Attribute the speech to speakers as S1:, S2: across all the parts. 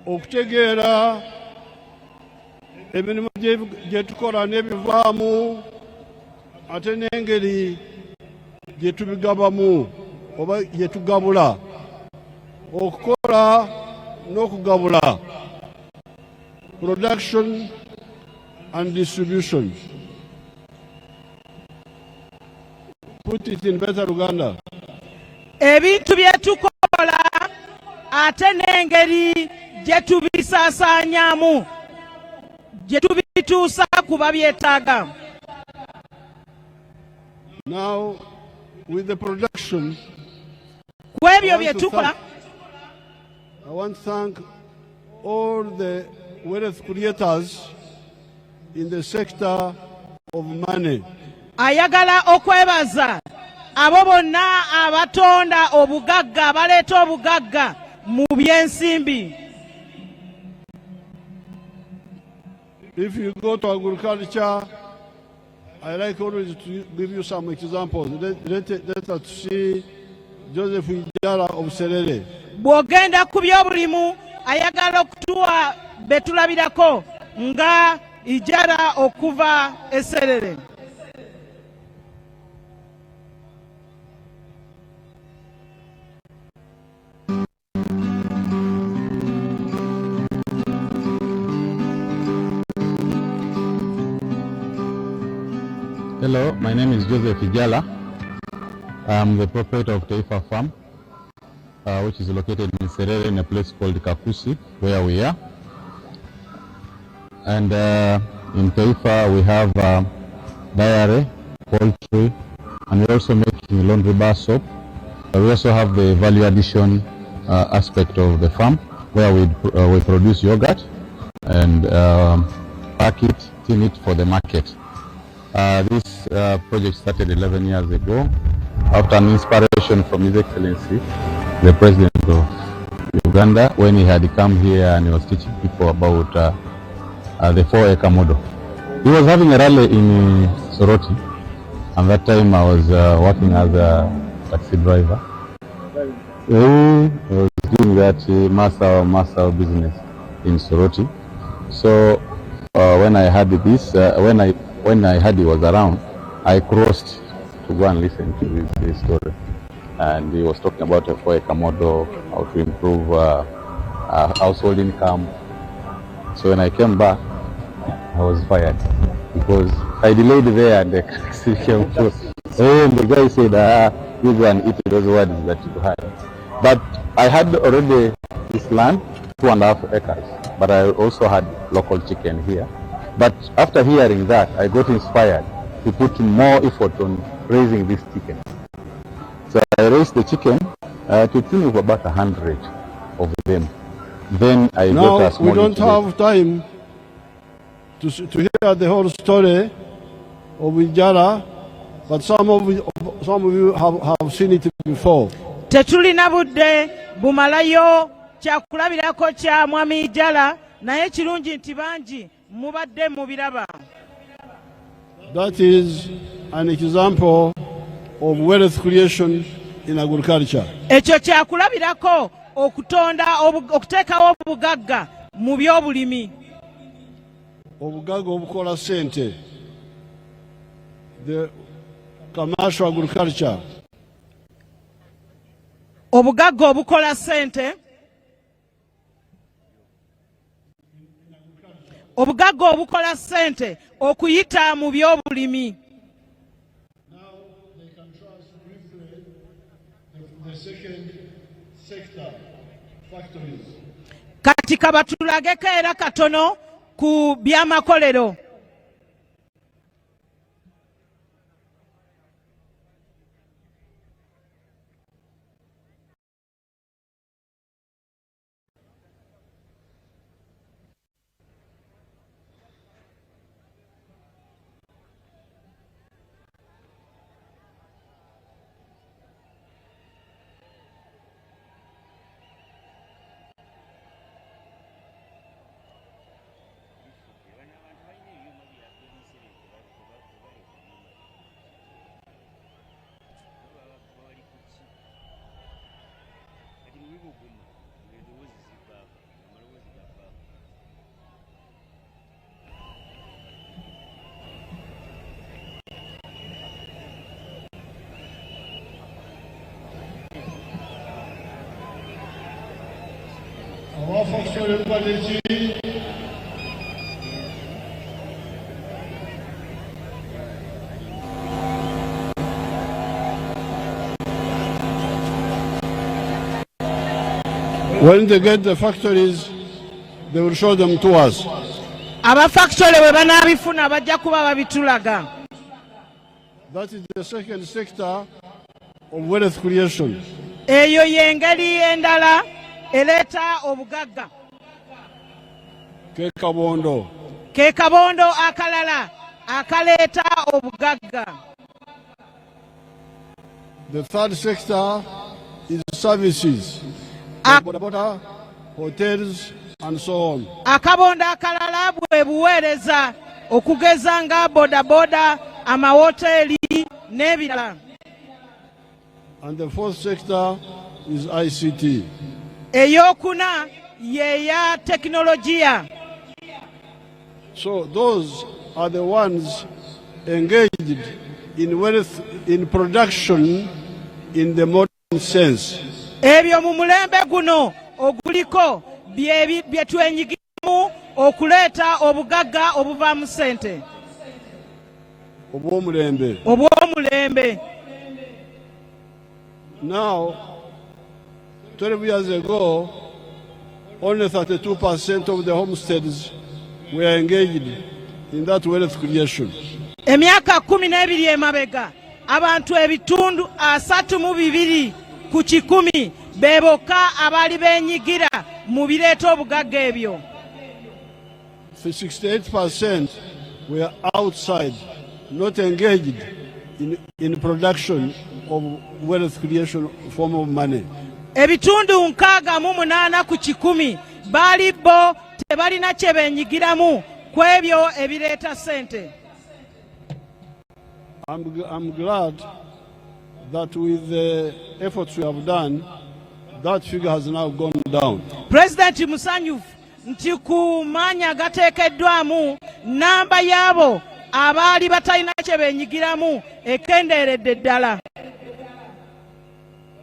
S1: okutegeera emirimu gye tukola n'ebivaamu ate n'engeri gye tubigabamu oba gye tugabula okukola n'okugabula production and distribution. Put it in better Uganda.
S2: Ebintu bye tukola ate n'engeri gye tubisaasaanyamu gye tubituusa ku babyetaaga.
S1: Now, with the production,
S2: I
S1: want to thank all the wealth creators in the sector of money.
S2: Ayagala okwebaza abo bonna abatonda obugagga abaleeta obugagga mu byensimbi.
S1: If you go to agriculture, I like always to give you some examples. Let us see Joseph Ijara of Serere.
S2: Bw'ogenda ku by'obulimu ayagala okutuwa betulabirako nga Ijara okuva e Serere.
S3: Hello, my name is Joseph Ijala. I'm the proprietor of Taifa Farm, which is located in Serere in a place called Kakusi, where we are. And in Taifa we have dairy, poultry, and we're also making laundry bar soap. We also have the value addition aspect of the farm, where we produce yogurt and pack it, tin it for the market. This project started 11 years ago after an inspiration from His Excellency, the President of Uganda, when he had come here and he was teaching people about the 4-acre model. He was having a rally in Soroti, and that time I was working as a taxi driver. He was doing that Masao business in Soroti. So when I had this, when I heard he was around, I crossed to go and listen to his story. And he was talking about a 4-acre model, how to improve household income. So when I came back, I was fired because I delayed there and the taxi came through. And the guy said, you go and eat those words that you had. But I had already this land, 2.5 acres, but I also had local chicken here. But after hearing that, I got inspired to put more effort on raising this chicken. So I raised the chicken to the tune of about 100 of them. Then I got a small.
S1: We don't have time to hear the whole story of Ijara, but some of you have seen it before.
S2: Tetulina budde bumalayo kyakulabirako kya Mwami Ijala naye kirungi nti bangi mubadde mubiraba.
S1: That is an example of wealth creation in agriculture.
S2: Ekyo kyakulabirako okutonda okuteekawo obugagga mu by'obulimi.
S1: Obugagga obukola sente. The commercial agriculture.
S2: Obugagga obukola sente. Obugagga obukola sente okuyita mu by'obulimi.
S1: Now they can trust briefly the second sector, factories.
S2: Kati kabatulageko era katono ku by'amakolero.
S1: Our factory quality. When they get the factories, they will show them to us.
S2: Aba factory we banabifuna bajja kuba babitulaga.
S1: That is the second sector of wealth creation.
S2: Eyo yengeri endala eleta obugagga.
S1: Ke kabondo.
S2: Ke kabondo akalala akaleta obugagga.
S1: The third sector is services. Boda, hotels and so on.
S2: Akabondo akalala bwe buweereza okugeza nga boda amahoteli n'ebirala.
S1: And the fourth sector is ICT.
S2: Eyokuna yeya teknolojia.
S1: So those are the ones engaged in wealth, in production in the modern sense.
S2: Ebyo mu mulembe guno oguliko bye twenyigiramu okuleeta obugagga obuva mu ssente. Obw'omulembe.
S1: Now, 12 years ago, only 32% of the homesteads were engaged in that wealth creation.
S2: Emyaka 12 emabega abantu ebitundu 32 ku 100 beboka abali benyigira mu bireeta obugagga ebyo.
S1: 68% were outside, not engaged in production of wealth creation form of money.
S2: Ebitundu 68 ku 100 bali bo tebalina kye benyigiramu ku ebyo ebireeta ssente.
S1: I'm glad that with the efforts we have done, that figure has now gone down.
S2: President musanyufu nti ku maanya gateekeddwamu namba y'abo abaali batalina kye benyigiramu ekendeeredde ddala.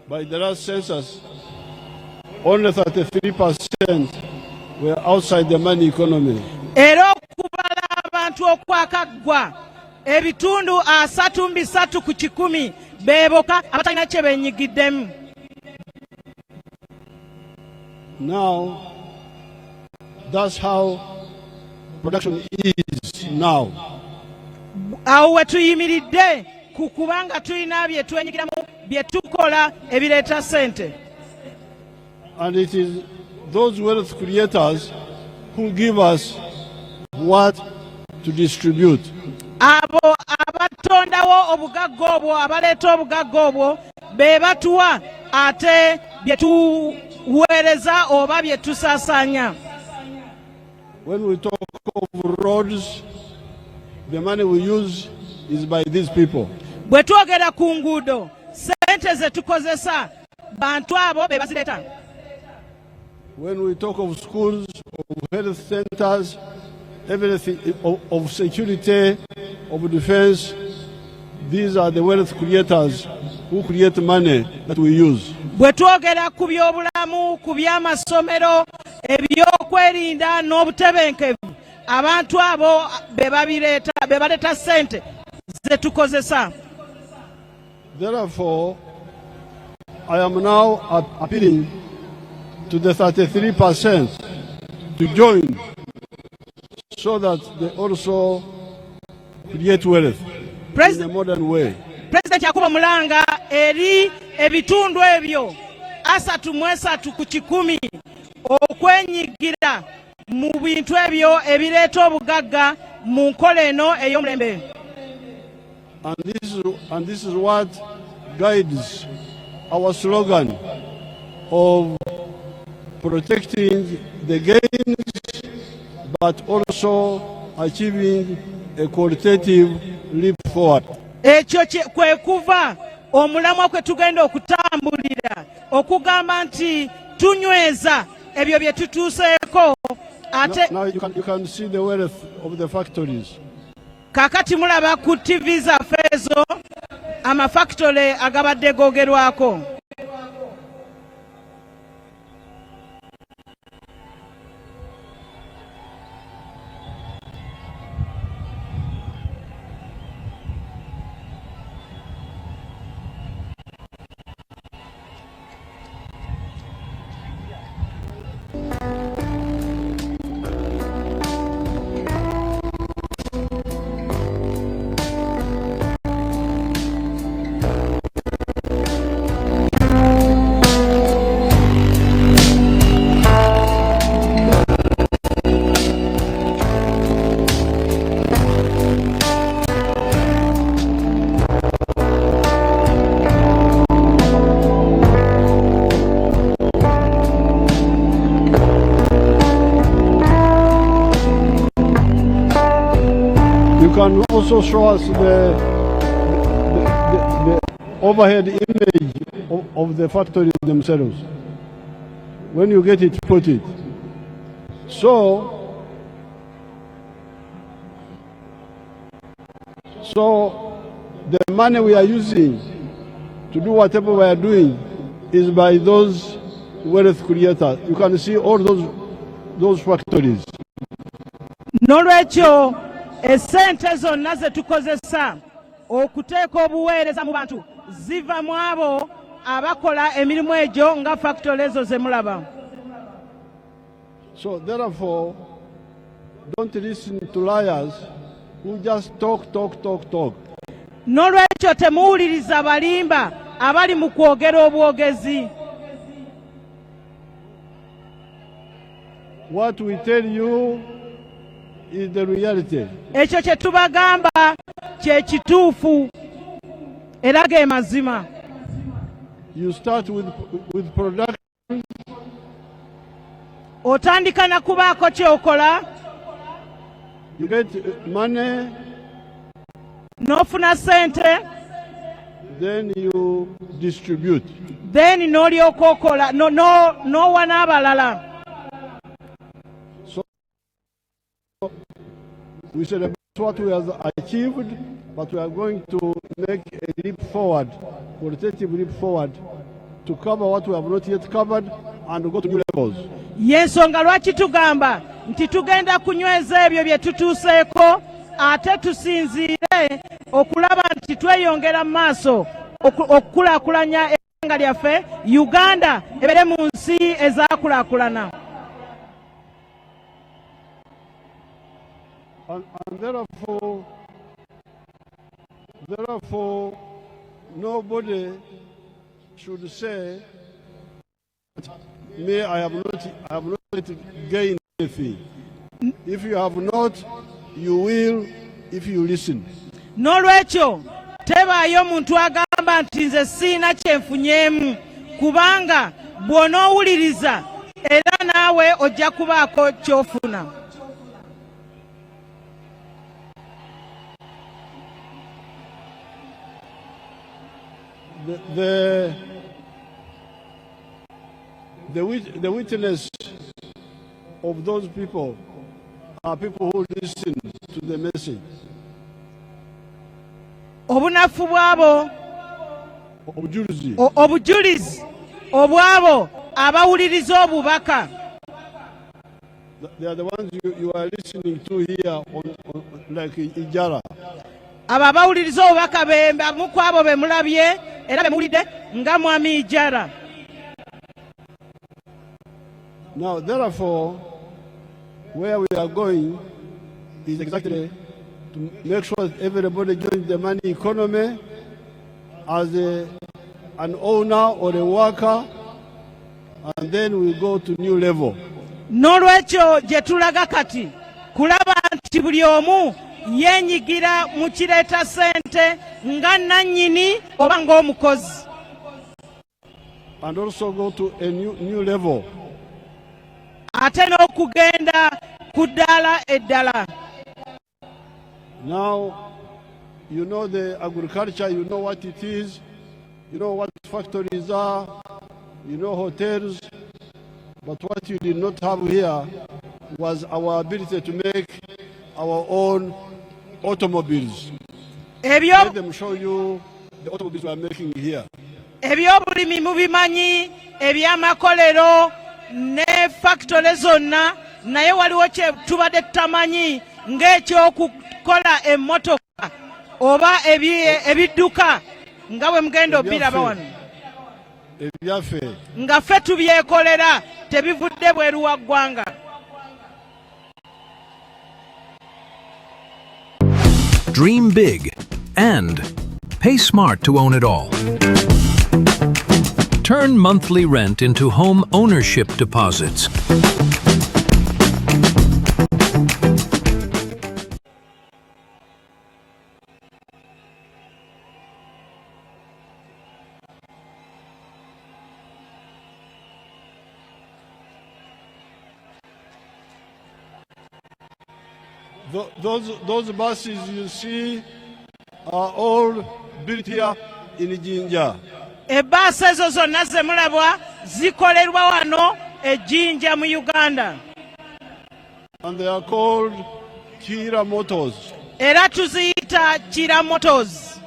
S1: By the last census, only 33% were outside the money economy.
S2: Era okubala abantu okwakaggwa ebitundu 33 ku 100 beeboka abatalina kye benyigiddemu.
S1: Now, that's how production is now.
S2: Awo we tuyimiridde ku kubanga tulina bye twenyigiramu bye tukola ebireeta ssente.
S1: And it is those wealth creators who give us what to distribute.
S2: Abo abatondawo obugagga obwo abaleeta obugagga obwo be batuwa ate bye tuweereza oba bye tusaasaanya.
S1: When we talk of roads, the money we use is by these people.
S2: Bwe twogera ku nguudo ssente ze tukozesa bantu abo be bazireeta.
S1: When we talk of schools, of health centers, everything, of security, of defense, these are the wealth creators who create money that we use.
S2: Bwe twogera ku by'obulamu, ku by'amasomero, ebyokwerinda n'obutebenkevu, abantu abo be baleeta ssente ze tukozesa.
S1: Therefore, I am now appealing to the 33% to join so that they also create wealth in a modern way.
S2: President Yakuba Mulanga eri ebitundu ebyo 33 ku 100 okwenyigira mu bintu ebyo ebireeta obugagga mu nkola eno ey'omulembe.
S1: And this is what guides our slogan of protecting the gains but also achieving a qualitative leap forward.
S2: Ekyo kwe kuva omulamwa kwe tugenda okutambulira okugamba nti tunyweza ebyo bye tutuuseeko ate.
S1: Now you can see the wealth of the factories.
S2: Kakati mulaba ku TV zaffe ezo amafactory agabadde googerwako.
S1: can also show us the overhead image of the factories themselves. When you get it, put it. So the money we are using to do whatever we are doing is by those wealth creators. You can see all those factories.
S2: N'olwekyo essente zonna ze tukozesa okuteeka obuweereza mu bantu ziva mu abo abakola emirimu egyo nga factory ezo ze mulaba.
S1: So therefore, don't listen to liars who just talk.
S2: N'olwekyo temuwuliriza balimba abali mu kwogera obwogezi.
S1: What we tell you is the reality.
S2: Ekyo kye tubagamba kye kituufu era ge mazima.
S1: You start with production.
S2: Otandika na kubaako kyokola.
S1: You get money.
S2: N'ofuna sente.
S1: Then you distribute.
S2: Then n'olyoka okola n'owa n'abalala.
S1: So we said about what we have achieved, but we are going to make a leap forward, qualitative leap forward, to cover what we have not yet covered and go to new levels.
S2: Yensonga lwaki tugamba nti tugenda kunyweza ebyo bye tutuuseeko ate tusinziire okulaba nti tweyongera mu maaso okukulaakulanya eggwanga lyaffe Uganda ebeere mu nsi ezaakulaakulana.
S1: And therefore, nobody should say, "Me, I have not gained anything." If you have not, you will if you listen.
S2: N'olwekyo tebaayo omuntu agamba nti nze siina kyenfunyeemu, kubanga bw'onoowuliriza era naawe ojja kubaako ky'ofuna. The witness of those people are people who listen to the message. Obunafu bwabo, obujulizi obwabo abawuliriza obubaka. They are the ones you are listening to here on like Ijara. Abo abawuliriza obubaka bamu ku abo be mulabye era be muwulidde nga mwami Ijara. Now, therefore, where we are going is exactly to make sure that everybody joins the money economy as an owner or a worker, and then we go to new level. N'olwekyo gye tulaga kati kulaba nti buli omu yeenyigira mu kireeta ssente nga nannyini oba ng'omukozi. And also go to a new level. Ate n'okugenda ku ddaala eddala. Now, you know the agriculture, you know what it is, you know what factories are, you know hotels, but what you did not have here was our ability to make our own automobiles. Let them show you the automobiles we are making here. Ebyobulimi mubimanyi, ebyamakolero ne factory zonna, naye waliwo kye tubadde tutamanyi ng'ekyokukola emmotoka oba ebidduka nga bwe mugenda obiraba wano. Ebyaffe nga ffe tubyekolera tebivudde bweru wa ggwanga.
S4: Dream big and pay smart to own it all. Turn monthly rent into home ownership deposits.
S2: Those buses you see are all built here in Jinja.
S5: Ebbaasi ezo zonna ze mulabwa zikolerwa wano e Jinja mu Uganda.
S2: And they are called Kira Motors.
S5: Era tuziyita Kira Motors.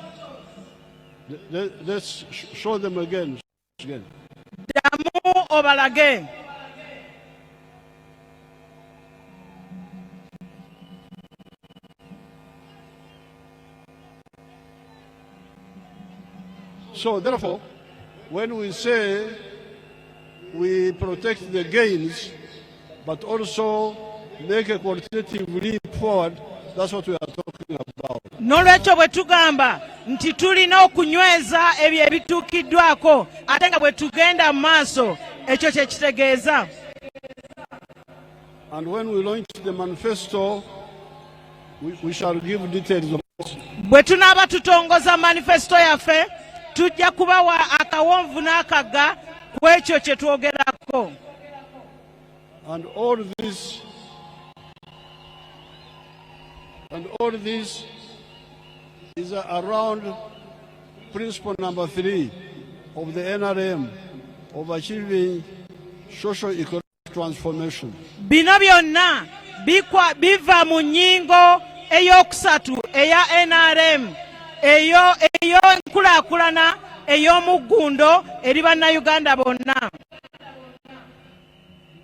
S2: Let's show them again.
S5: Damu obalage.
S2: So therefore, when we say we protect the gains, but also make a qualitative leap forward, that's what we are talking about.
S5: N'olwekyo bwe tugamba nti tulina okunyweza ebyo ebituukiddwako ate nga bwe tugenda mu maaso ekyo kye kitegeeza.
S2: And when we launch the manifesto, we shall give details of it.
S5: Bwe tunaaba tutongoza manifesto yaffe tujja kubawa akawonvu n'akagga ku ekyo kye twogerako.
S2: And all this is around principle number 3 of the NRM of achieving socio-economic transformation.
S5: Bino byonna biva mu nnyingo ey'okusatu eya NRM eyo enkulaakulana ey'omuggundo eri bannayuganda bonna.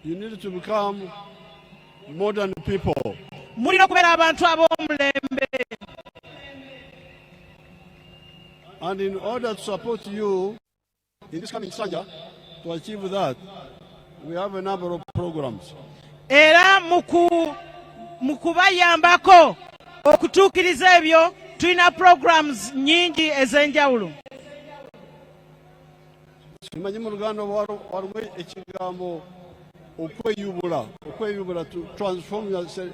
S2: You need to become modern people.
S5: Mulina okubeera abantu ab'omulembe.
S2: And in order to support you in this coming Sanja to achieve that, we have a number of programs.
S5: Era mu kubayambako okutuukiriza ebyo tulina programs nyingi ez'enjawulo.
S2: Simanyi mu Luganda waliwo ekigambo okweyubula to transform yourself.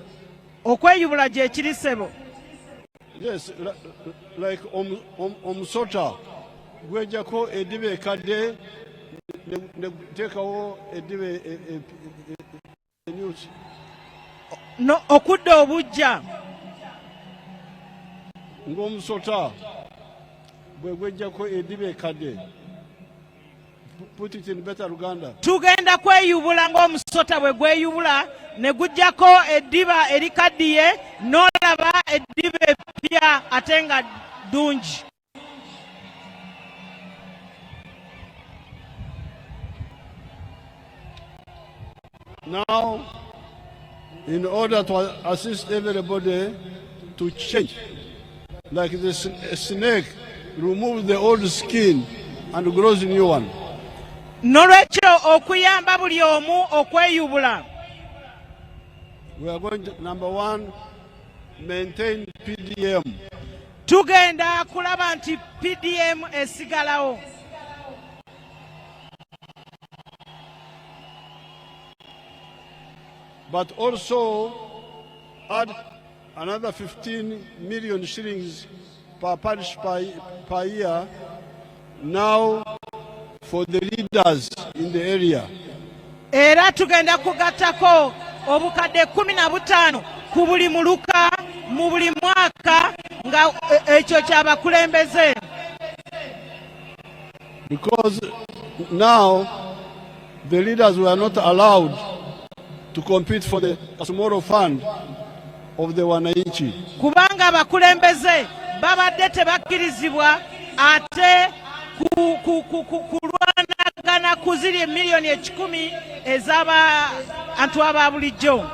S5: Okweyubula gye kiri ssebo.
S2: Yes, like omusota gwejjako eddiba ekadde ne teekawo eddiba enyusi.
S5: No, okudda obujja.
S2: Ng'omusota bwe gwejjako eddiba ekadde. Put it in better Luganda.
S5: Tugenda kweyubula ng'omusota bwe gweyubula ne gujjako eddiba erikaddiye n'olaba eddiba eppya ate nga ddungi.
S2: Now, in order to assist everybody to change, like a snake removes the old skin and grows a new one.
S5: N'olwekyo okuyamba buli omu okweyubula.
S2: We are going to, number 1, maintain PDM.
S5: Tugenda kulaba nti PDM esigalawo.
S2: But also add another 15 million shillings per parish per year now for the leaders in the area.
S5: Era tugenda kugattako obukadde 15 ku buli muluka mu buli mwaka nga ekyo ky'abakulembeze.
S2: Because now the leaders were not allowed to compete for the Kasumoro fund of the Wananchi.
S5: Kubanga abakulembeze babadde tebakkirizibwa ate kulwanagana ku ziri miliyoni 10 ez'abantu aba bulijjo.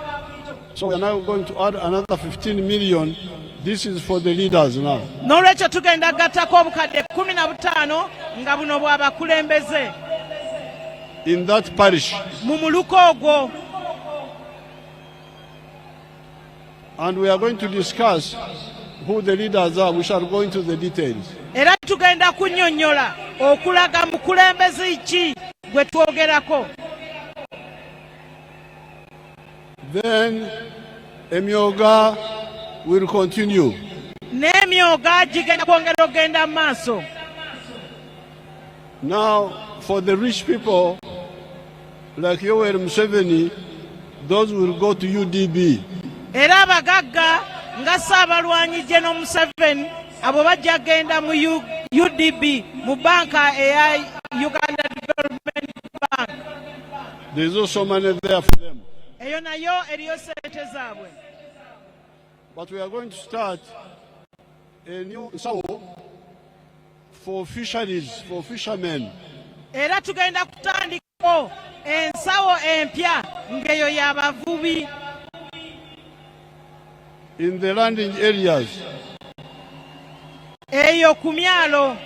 S2: So we are now going to add another 15 million. This is for the leaders now.
S5: N'olwekyo tugenda gattako obukadde 15 nga buno bw'abakulembeze.
S2: In that parish.
S5: Mu muluka ogwo.
S2: And we are going to discuss who the leaders are. We shall go into the details.
S5: Era tugenda kunnyonnyola okulaga mukulembeze ki gwe twogerako.
S2: Then emyoga will continue.
S5: N'emyoga gigenda kwongera ogenda mu maaso.
S2: Now, for the rich people like Yoweri Museveni, those will go to UDB.
S5: Era abagagga nga Ssaabalwanyi General Museveni abo bajja genda mu UDB mu banka eya Uganda Development Bank.
S1: There is also money there for them.
S5: Eyo nayo eriyo sente zaabwe.
S1: But we are going to start a new nsawo for fisheries, for fishermen.
S5: Era tugenda kutandikako ensawo empya ng'eyo y'abavubi.
S1: In the landing areas.
S5: Eyo ku myalo.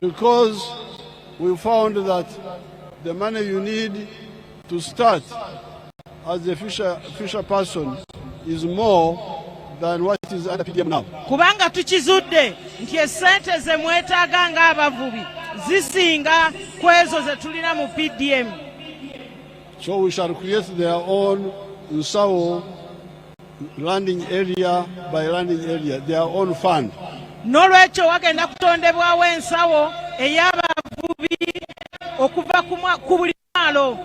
S1: Because we found that the money you need to start as a fisher person is more than what is under PDM now.
S5: Kubanga tukizudde nti esente ze mwetaaga ng'abavubi zisinga ku ezo ze tulina mu PDM.
S1: So we shall create their own nsawo landing area by landing area, their own fund.
S5: N'olwekyo wagenda kutondebwawo ensawo ey'abavubi okuva ku buli mwalo.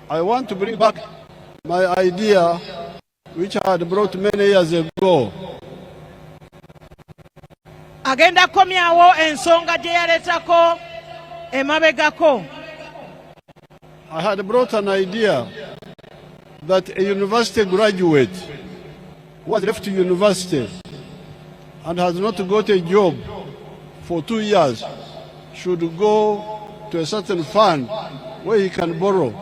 S1: I want to bring back my idea which I had brought many years ago.
S5: Agenda komyawo ensonga gye yaleetako emabegako.
S1: I had brought an idea that a university graduate who has left university and has not got a job for 2 years should go to a certain fund where he can borrow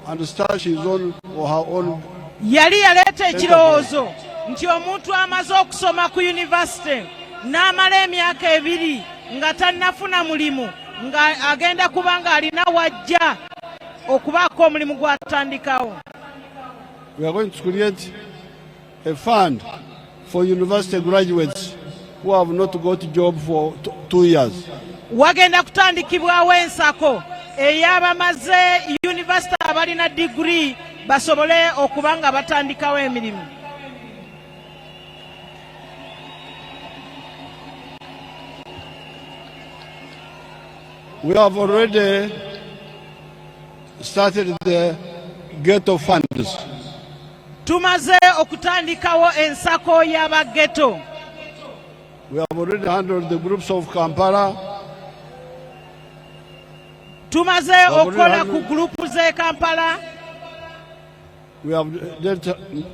S1: and start his own or her own.
S5: Yali yaleeta ekirowoozo nti omuntu amaze okusoma ku university n'amala emyaka 2 nga tannafuna mulimu nga agenda kuba ng'alina wajja okubaako omulimu gw'atandikawo.
S1: We are going to create a fund for university graduates who have not got a job for 2 years.
S5: Wagenda kutandikibwawo ensako ey'abamaze university abalina degree basobole okuba nga batandikawo emirimu.
S1: We have already started the ghetto funds.
S5: Tumaze okutandikawo ensako y'abageto.
S1: We have already handled the groups of Kampala.
S5: Tumaze okukola ku grupu z'e Kampala.
S1: We have dealt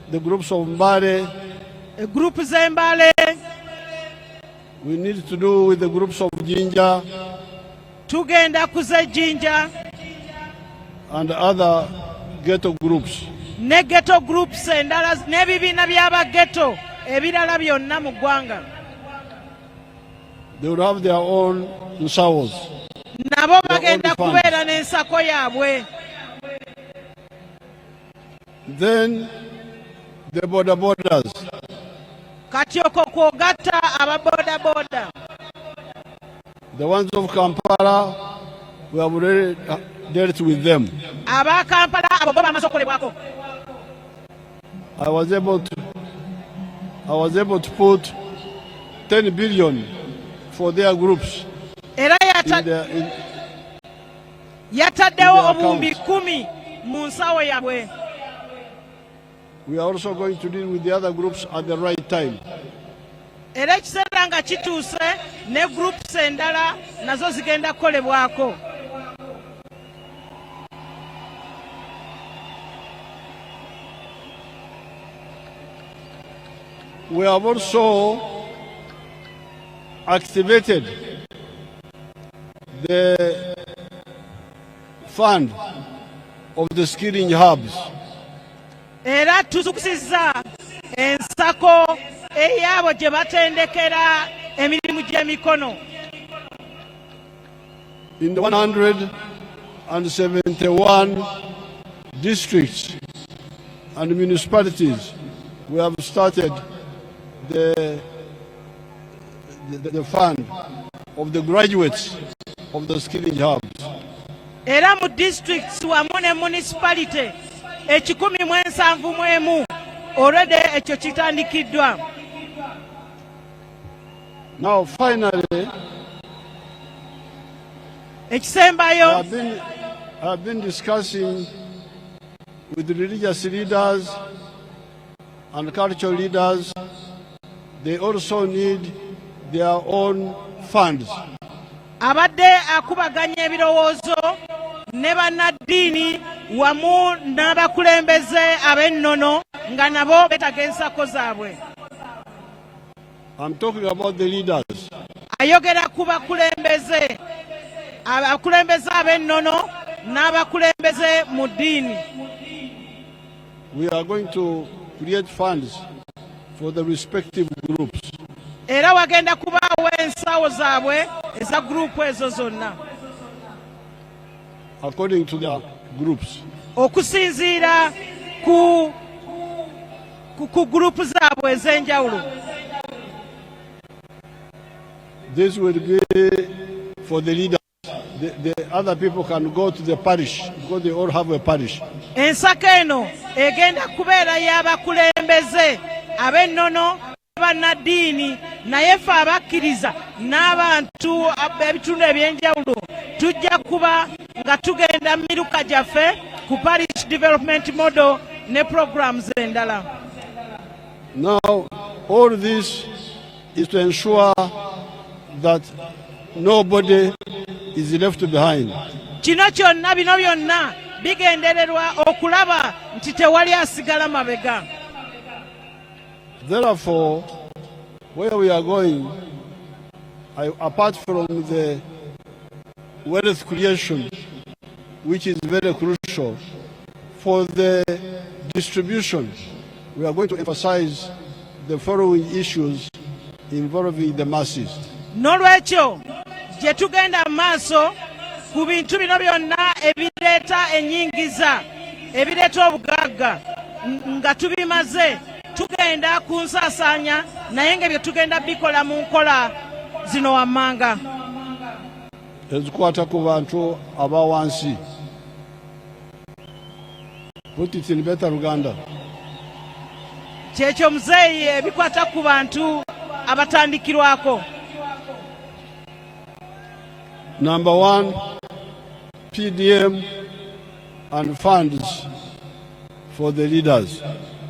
S1: the groups of Mbale.
S5: Grupu z'e Mbale.
S1: We need to do with the groups of Jinja.
S5: Tugenda ku z'e Jinja.
S1: And other ghetto groups.
S5: Ne ghetto groups endala n'ebibiina by'abageto ebirala byonna mu ggwanga.
S1: They will have their own nsawos.
S5: Nabo bagenda kubeera n'ensako yaabwe.
S1: Then the borders.
S5: Kati okwo kwogatta ababodaboda.
S1: The ones of Kampala, we have already dealt with them.
S5: Aba Kampala abo bo bamaze okolebwako.
S1: I was able to put 10 billion for their groups.
S5: Era yataddewo obuwumbi 10 mu nsawo yabwe.
S1: We are also going to deal with the other groups at the right time.
S5: Era ekiseera nga kituuse ne groups endala nazo zigenda kukolebwako.
S1: We have also activated the fund of the skilling hubs.
S5: Era tuzukusizza ensako eyabo gye batendekera emirimu gy'emikono.
S1: In the 171 districts and municipalities, we have started the fund of the graduates of the skilling hubs.
S5: Era mu districts wamu ne municipality 171 already ekyo kitandikiddwa.
S1: Now finally,
S5: ekisembayo
S1: I have been discussing
S2: with the religious leaders and cultural leaders. They also need their own funds.
S5: Abadde akubaganya ebirowoozo ne bannaddiini wamu n'abakulembeze ab'ennono nga nabo beetaga ensako zaabwe.
S2: I'm talking about the leaders.
S5: Ayogera ku bakulembeze, abakulembeze ab'ennono n'abakulembeze mu ddiini.
S2: We are going to create funds for the respective groups.
S5: Era wagenda kubaawo ensawo zaabwe eza gurupu ezo zonna.
S2: According to their groups.
S5: Okusinziira ku gurupu zaabwe ez'enjawulo.
S2: This will be for the leaders. The other people can go to the parish because they all have a parish.
S5: Ensako eno egenda kubeera y'abakulembeze ab'ennono bannaddiini naye ffe abakkiriza n'abantu ebitundu ebyenjawulo tujja kuba nga tugenda mu miruka gyaffe ku parish development model ne programs endala.
S2: Now all this is to ensure that nobody is left behind.
S5: Kino kyonna bino byonna bigendererwa okulaba nti tewali asigala mabega.
S2: Therefore, where we are going, apart from the wealth creation, which is very crucial, for the distribution, we are going to emphasize the following issues involving the masses.
S5: N'olwekyo gye tugenda mu maaso ku bintu bino byonna ebireeta ennyingiza, ebireeta obugagga, nga tubimaze tugenda kunsaasaanya naye nga bye tugenda bikola mu nkola zino wammanga.
S2: Ezikwata ku bantu aba wansi. Put it in better Uganda.
S5: Kyekyo muzeeyi ebikwata ku bantu abatandikirwako.
S2: Number one, PDM and funds for the leaders.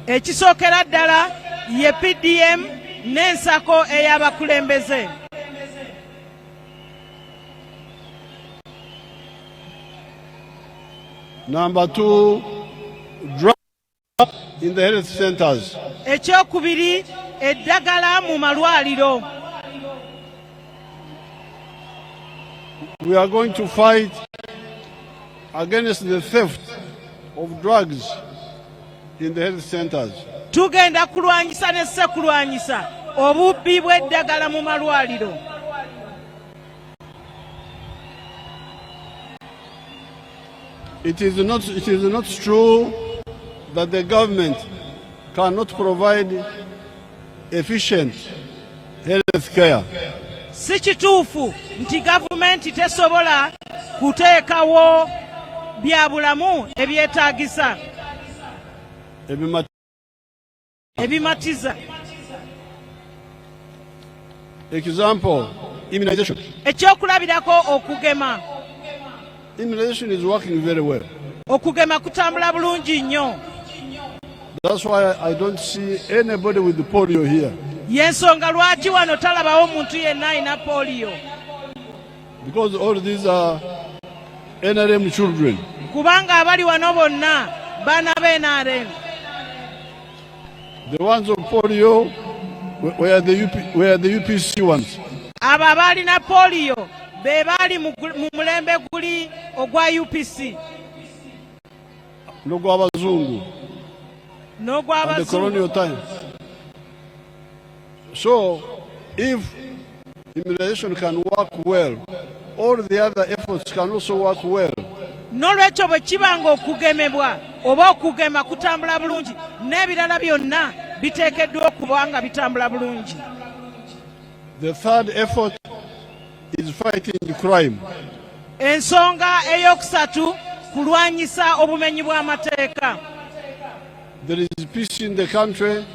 S5: Ekisookera ddala ye PDM n'ensako ey'abakulembeze.
S2: Number two, drugs in the health centers.
S5: Ekyokubiri, eddagala mu malwaliro.
S2: We are going to fight against the theft of drugs in the health centers.
S5: Tugenda kulwanyisa ne ssekulwanyisa obubbi bw'eddagala mu malwaliro.
S2: It is not true that the government cannot provide efficient health care.
S5: Si kituufu nti gavumenti tesobola kuteekawo byabulamu ebyetaagisa ebimatiza.
S2: Example, immunization.
S5: Ekyokulabirako okugema.
S2: Immunization is working very well.
S5: Okugema kutambula bulungi nnyo.
S2: That's why I don't see anybody with the polio here.
S5: Yensonga lwaki wano talabawo muntu yenna alina polio.
S2: Because all these are NRM children.
S5: Kubanga abali wano bonna baana b'NRM.
S2: The ones of polio were the UPC ones.
S5: Abo abaalina polio be baali mu mulembe guli ogwa UPC.
S2: N'ogw'abazungu.
S5: N'ogw'abazungu.
S2: And the colonial time. So, if immunization can work well, all the other efforts can also work well.
S5: N'olwekyo bwe kibanga okugemebwa oba okugema kutambula bulungi n'ebirala byonna biteekeddwa okuba nga bitambula bulungi.
S2: The third effort is fighting crime.
S5: Ensonga ey'okusatu kulwanyisa obumenyi bw'amateeka.
S2: There is peace in the country.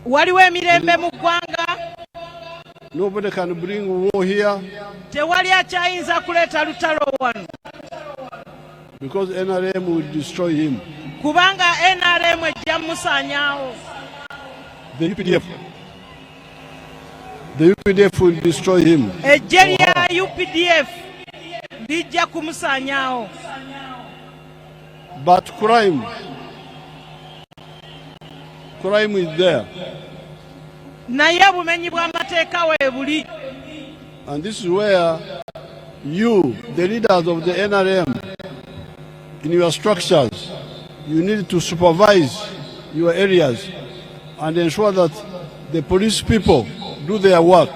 S5: Waliwo emirembe mu ggwanga.
S2: Nobody can bring war here.
S5: Tewali akyayinza kuleeta lutalo wano.
S2: Because NRM will destroy him.
S5: Kubanga NRM ejja musanyawo.
S2: The UPDF will destroy him.
S5: Ejje lya UPDF lijja kumusanyawo.
S2: But crime is there.
S5: Naye bumenyi bw'amateeka weebuli.
S2: And this is where you, the leaders of the NRM, in your structures, you need to supervise your areas and ensure that the police people do their work.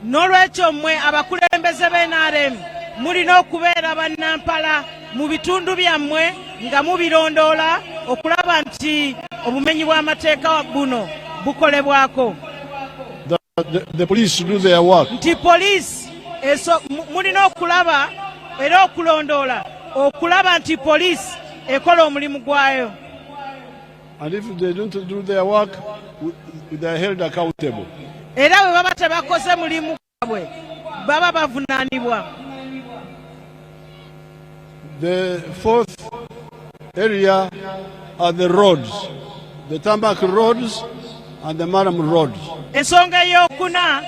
S5: N'olwekyo mmwe abakulembeze b'NRM mulina okubeera bannampala mu bitundu byammwe nga mubirondoola okulaba nti obumenyi bw'amateeka buno bukolebwako.
S2: The police do their work.
S5: Nti police mulina okulaba era okulondoola okulaba nti police ekola omulimu gwayo.
S2: And if they don't do their work, they are held accountable.
S5: Era bwe baba tebakoze mulimu gwabwe baba bavunaanibwa.
S2: The fourth area are the roads, the tarmac roads and the maram roads.
S5: Ensonga ey'okuna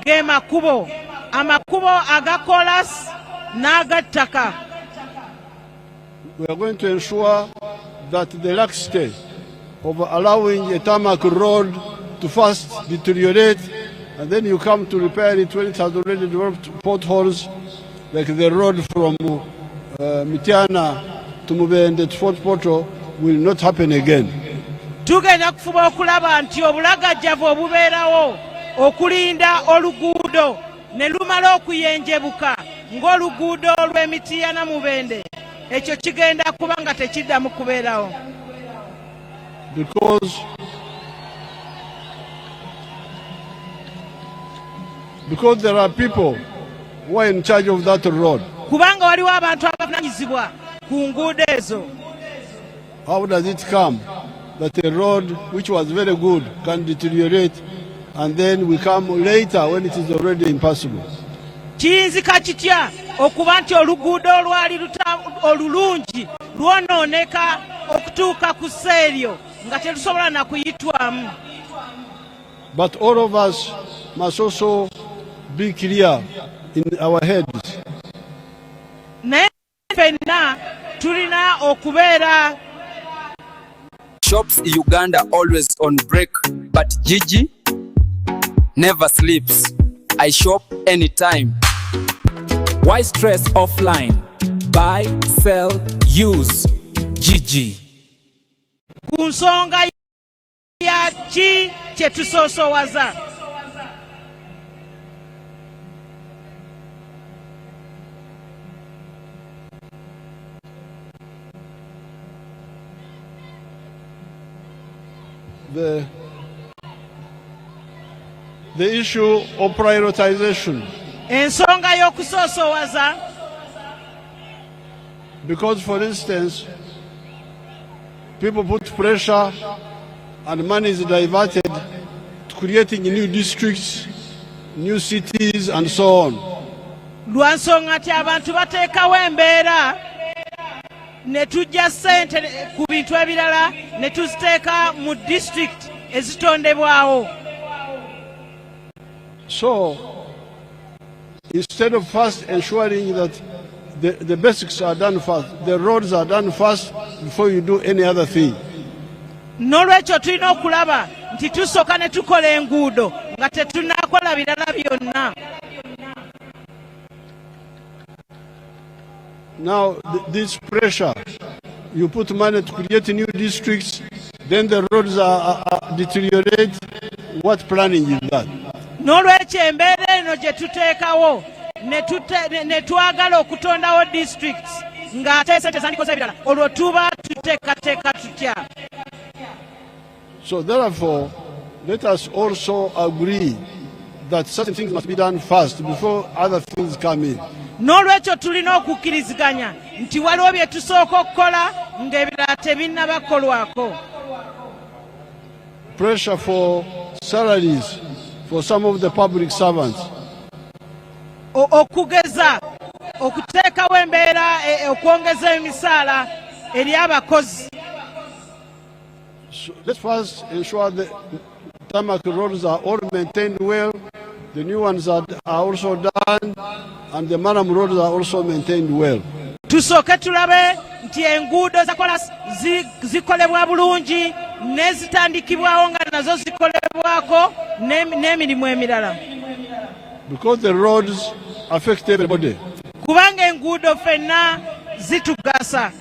S5: ge makubo, amakubo aga kolas n'agattaka.
S2: We are going to ensure that the laxity of allowing a tarmac road to first deteriorate and then you come to repair it when it has already developed potholes, like the road from Mitiana to Mubende to Fort Portal, will not happen again.
S5: Tugenda kufuba okulaba nti obulagajjavu obubeerawo okulinda oluguudo ne lumala okuyenjebuka ng'oluguudo olw'Emitiana Mubende ekyo kigenda kuba nga tekiddamu kubeerawo.
S2: Because there are people who are in charge of that road.
S5: Kubanga waliwo abantu abavunanyizibwa ku nguudo ezo.
S2: How does it come that a road which was very good can deteriorate and then we come later when it is already impossible?
S5: Kiyinzika kitya okuba nti oluguudo olwali olulungi lwonooneka okutuuka ku sseeryo nga terusobola na kuyitwamu?
S2: But all of us must also be clear in our heads.
S5: Naye ffenna tulina okubeera.
S6: Shops in Uganda always on break, but Gigi never sleeps. I shop anytime. Why stress offline? Buy, sell, use. Gigi.
S5: Ku nsonga ya ki kye tusoosowaza.
S2: The issue of prioritization.
S5: Ensonga y'okusoosowaza.
S2: Because, for instance, people put pressure and money is diverted to creating new districts, new cities, and so on.
S5: Lwa nsonga nti abantu bateekawo embeera ne tujja ssente ku bintu ebirala ne tuziteeka mu district ezitondebwawo.
S2: So, instead of first ensuring that the basics are done first, the roads are done first before you do any other thing.
S5: N'olwekyo tulina okulaba nti tusooka ne tukola enguudo nga tetunaakola birala byonna.
S2: Now, this pressure, you put money to create new districts, then the roads are deteriorate. What planning is that?
S5: N'olwekyo embeera eno gye tuteekawo ne twagala okutondawo districts ng'ate sente zandikoze ebirala olwo tuba tuteekateeka tutya.
S2: So therefore, let us also agree that certain things must be done first before other things come in.
S5: N'olwekyo tulina okukkiriziganya nti waliwo bye tusooka okukola ng'ebirala tebinnabakolwako.
S2: Pressure for salaries for some of the public servants.
S5: Okugeza okuteekawo embeera okwongeza emisaala eri abakozi.
S2: So let's first ensure the tarmac roads are all maintained well, the new ones are also done, and the Maram roads are also maintained well.
S5: Tusooke tulabe nti enguudo zakola zikolebwa bulungi n'ezitandikibwawo nga nazo zikolebwako n'emirimu emirala.
S2: Because the roads affect everybody.
S5: Kubanga enguudo ffenna zitugasa.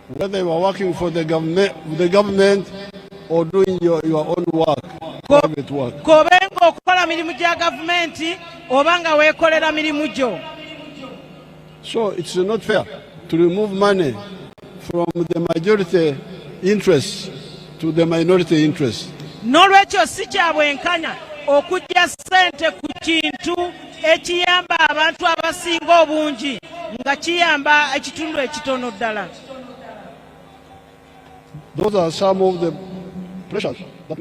S2: Whether you are working for the government or doing your own work, private work.
S5: Kobenga okukola mirimu gya gavumenti oba nga weekolera mirimu gyo.
S2: So it's not fair to remove money from the majority interest to the minority interest.
S5: N'olwekyo si kya bwenkanya okujja ssente ku kintu ekiyamba abantu abasinga obungi nga kiyamba ekitundu ekitono ddala.
S2: Those are some of the pressures that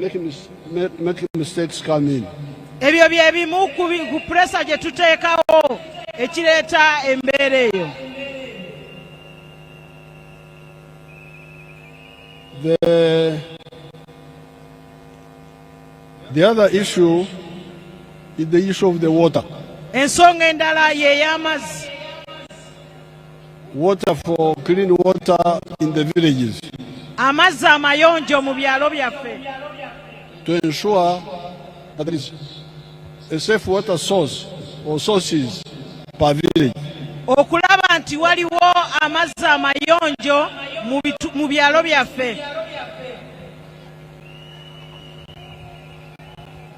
S2: make mistakes come in.
S5: Ebyo bye bimu ku pressure gye tuteekawo ekireeta embeera eyo.
S2: The other issue is the issue of the water.
S5: Ensonga endala ye y'amazzi.
S2: Water for clean water in the villages.
S5: Amazzi amayonjo mu byalo byaffe.
S2: To ensure that there is a safe water source or sources per village.
S5: Okulaba nti waliwo amazzi amayonjo mu byalo byaffe.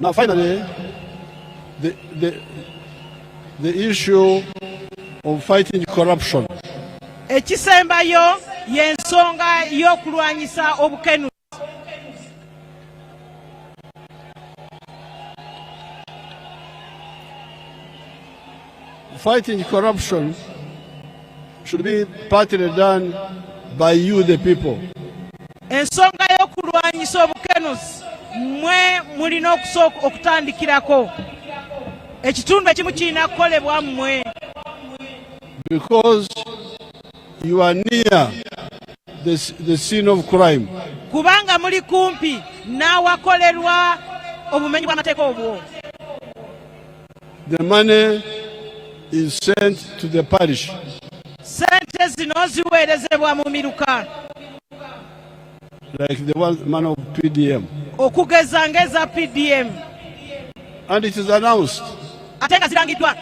S2: Now finally, the issue of fighting corruption.
S5: Ekisembayo y'ensonga y'okulwanyisa obukenuzi.
S2: Fighting corruption should be partly done by you, the people.
S5: Ensonga y'okulwanyisa obukenuzi mmwe mulina okusooka okutandikirako. Ekitundu ekimu kirina kukolebwa mmwe.
S2: Because you are near the scene of crime.
S5: Kubanga muli kumpi n'awakolerwa obumenyi bw'amateeka obwo.
S2: The money is sent to the parish.
S5: Sente zino ziweerezebwa mu miruka.
S2: Like the one man of PDM.
S5: Okugeza ngeza PDM.
S2: And it is announced.
S5: Ate nga zirangiddwa.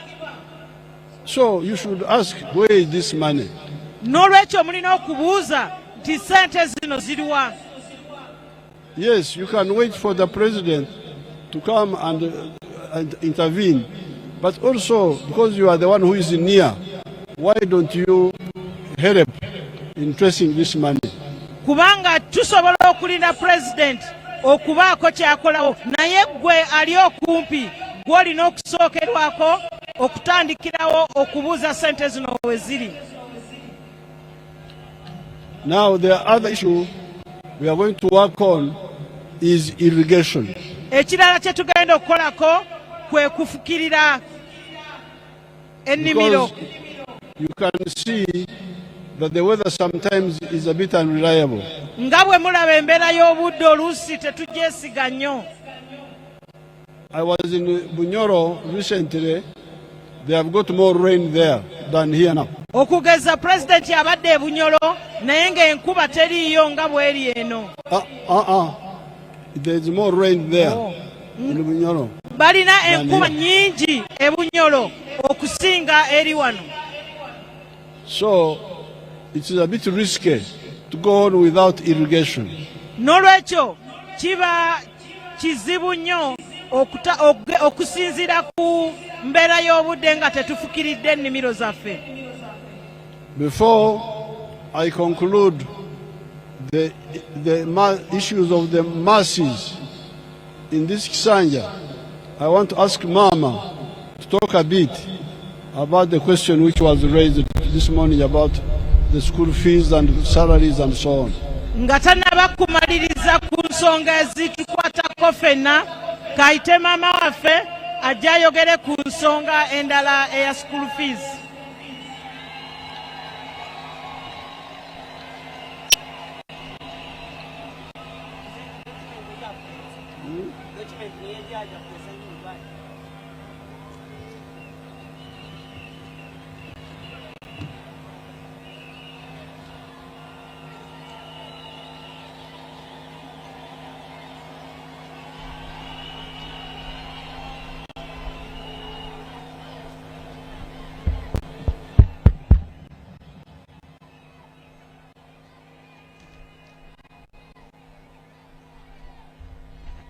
S2: So you should ask, where is this money?
S5: N'olwekyo mulina okubuuza nti sente zino ziriwa.
S2: Yes, you can wait for the president to come and intervene. But also, because you are the one who is near, why don't you help in tracing this money?
S5: Kubanga tusobola okulinda president okubaako kyakolawo, naye gwe ali okumpi gw'olina okusookerwako okutandikirawo okubuuza sente zino we ziri.
S2: Now the other issue we are going to work on is irrigation.
S5: Ekirala kye tugenda okukolako kwe kufukirira ennimiro.
S2: You can see that the weather sometimes is a bit unreliable.
S5: Nga bwe mulaba embeera y'obudde oluusi tetugyesiga nnyo.
S2: I was in Bunyoro recently. They have got more rain there than here now.
S5: Okugeza president abadde e Bunyoro naye ng'enkuba teriiyo nga bw'eri eno.
S2: There is more rain there in Bunyoro.
S5: Balina enkuba nnyingi e Bunyoro okusinga eri wano.
S2: So it is a bit risky to go on without irrigation.
S5: N'olwekyo kiba kizibu nnyo okusinziira ku mbeera y'obudde nga tetufukiridde ennimiro zaffe.
S2: Before I conclude the issues of the masses in this Kisanja, I want to ask Mama to talk a bit about the question which was raised this morning about the school fees and salaries and so on.
S5: Nga tannaba kumaliriza ku nsonga ezitukwatako ffenna, kayite maama waffe ajja ayogere ku nsonga endala eya school fees.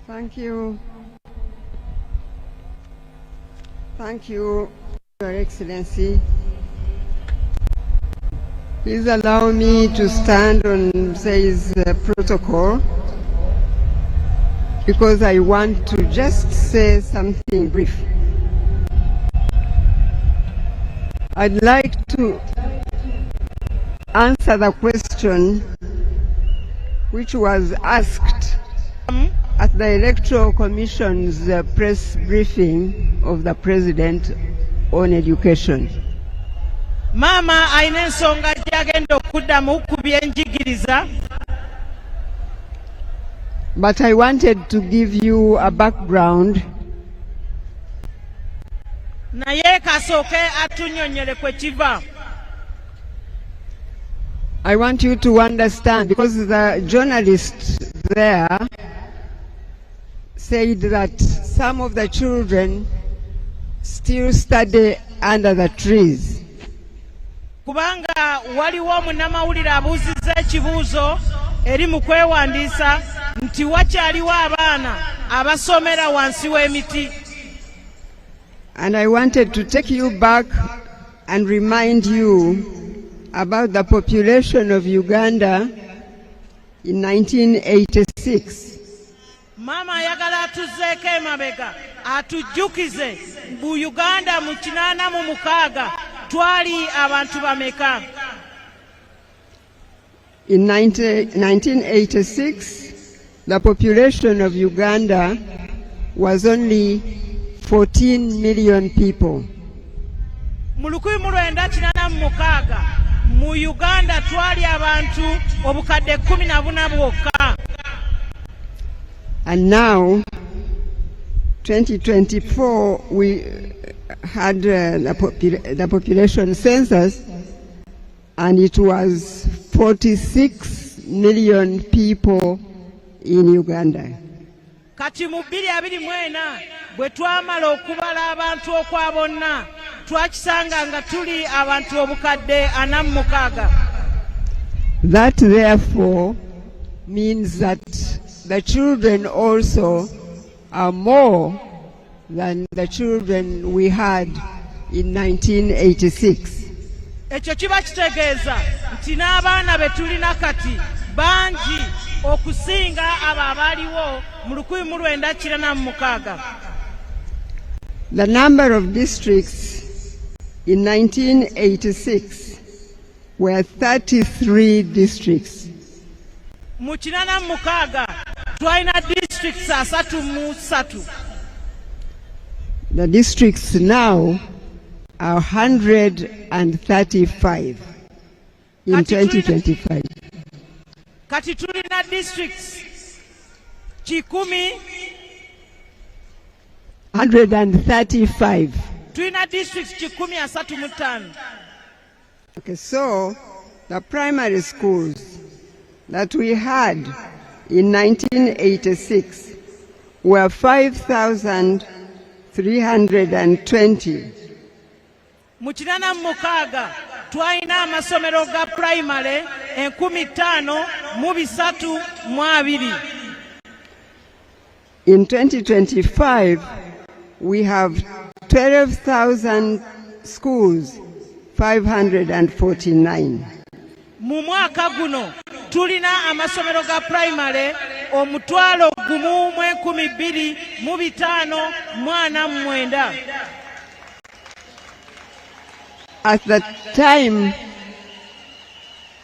S7: Thank you. Thank you, Your Excellency. Please allow me to stand on today's protocol because I want to just say something brief. I'd like to answer the question which was asked at the Electoral Commission's press briefing of the President on education.
S5: Mama aina ensonga gyagenda okuddamu ku byenjigiriza.
S7: But I wanted to give you a background
S5: naye kasooke atunnyonnyole kwe kiva.
S7: I want you to understand, because the journalist there said that some of the children still study under the trees.
S5: Kubanga waliwo munnamawulire abuuzizza ekibuuzo eri mu kwewandiisa nti wakyaliwo abaana abasomera wansi w'emiti.
S7: And I wanted to take you back and remind you about the population of Uganda in 1986.
S5: Mama ayagala atuzzeeko emabega atujjukize mu Uganda mu 86 twali abantu bameka.
S7: In 1986, the population of Uganda was only 14 million people.
S5: Mu 1986 mu Uganda twali abantu obukadde 14 bwokka.
S7: And now, 2024, we had the population census, and it was 46 million people in Uganda.
S5: Kati mu 2024 bwe twamala okubala abantu okwa bonna twakisanga nga tuli abantu obukadde 46.
S7: That therefore means that the children also are more than the children we had in 1986.
S5: Ekyo kiba kitegeeza nti n'abaana be tulina kati bangi okusinga abo abaaliwo mu 1996.
S7: The number of districts in 1986 were 33 districts.
S5: Mu 86 twalina districts 33.
S7: The districts now are 135 in 2025.
S5: Kati tulina districts
S7: 135.
S5: Tulina districts 135.
S7: Okay, so the primary schools that we had in 1986 were 5,320.
S5: Mu 86 twalina amasomero ga primary 5,320.
S7: In 2025, we have 12,000 schools, 549.
S5: Mu mwaka guno tulina amasomero ga primary 1,12,549.
S7: At the time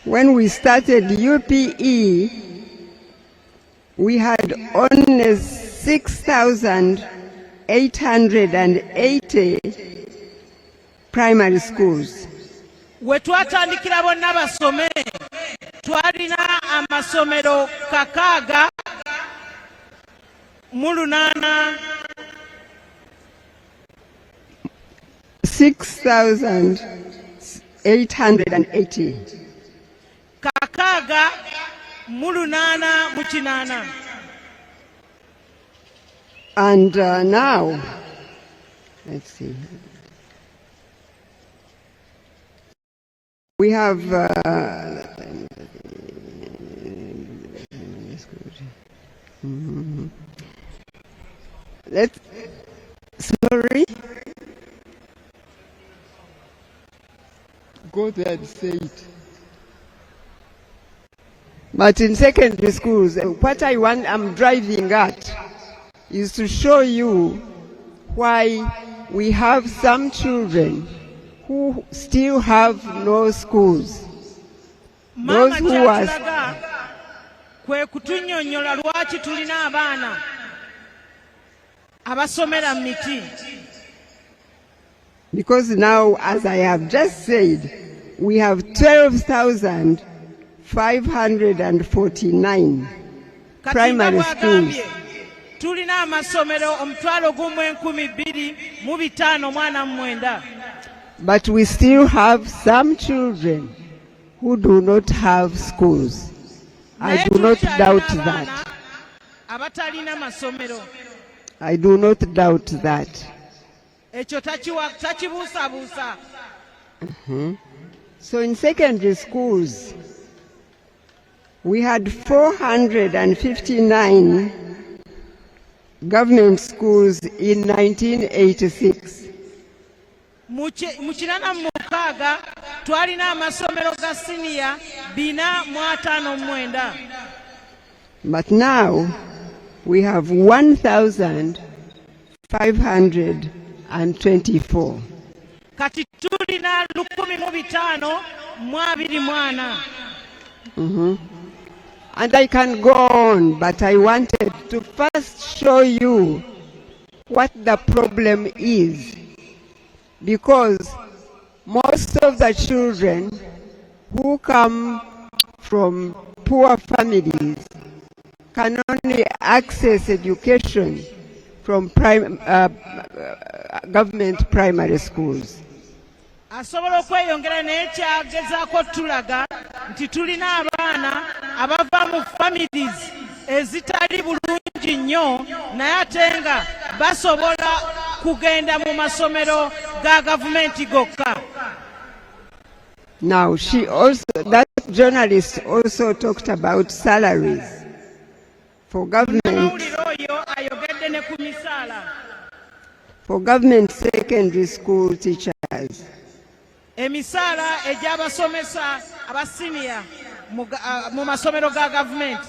S7: when we started UPE, we had only 6,880 primary schools.
S5: We twatandikira bonna basome twalina amasomero kakaaga mulunana
S7: 6,880.
S5: Kakaga mulunana muchinana.
S7: And now, let's see. We have sorry. Go there and say it. But in secondary schools, what I'm driving at is to show you why we have some children who still have no schools. Those who are
S5: kwe kutunyonyola lwaki tulina abaana abasomera miti.
S7: Because now, as I have just said, we have 12,549 primary schools.
S5: Tulina amasomero 12,255
S7: But we still have some children who do not have schools. I do not doubt that.
S5: Abatalina masomero.
S7: I do not doubt that. So in secondary schools, we had 459 government schools in 1986.
S5: Muchinana mukaga twalina amasomero ga senior 459.
S7: But now we have 1,524.
S5: Kati tulina 1,524.
S7: And I can go on, but I wanted to first show you what the problem is. Because most of the children who come from poor families can only access education from government primary schools.
S5: Asobola okweyongera n'ekyagezaako tulaga nti tulina abaana abava mu families ezitali bulungi nnyo naye ate nga basobola kugenda mu masomero ga gavumenti gokka.
S7: Now, that journalist also talked about salaries for government secondary school teachers.
S5: Emisaala egy'abasomesa abasiniya mu masomero ga gavumenti.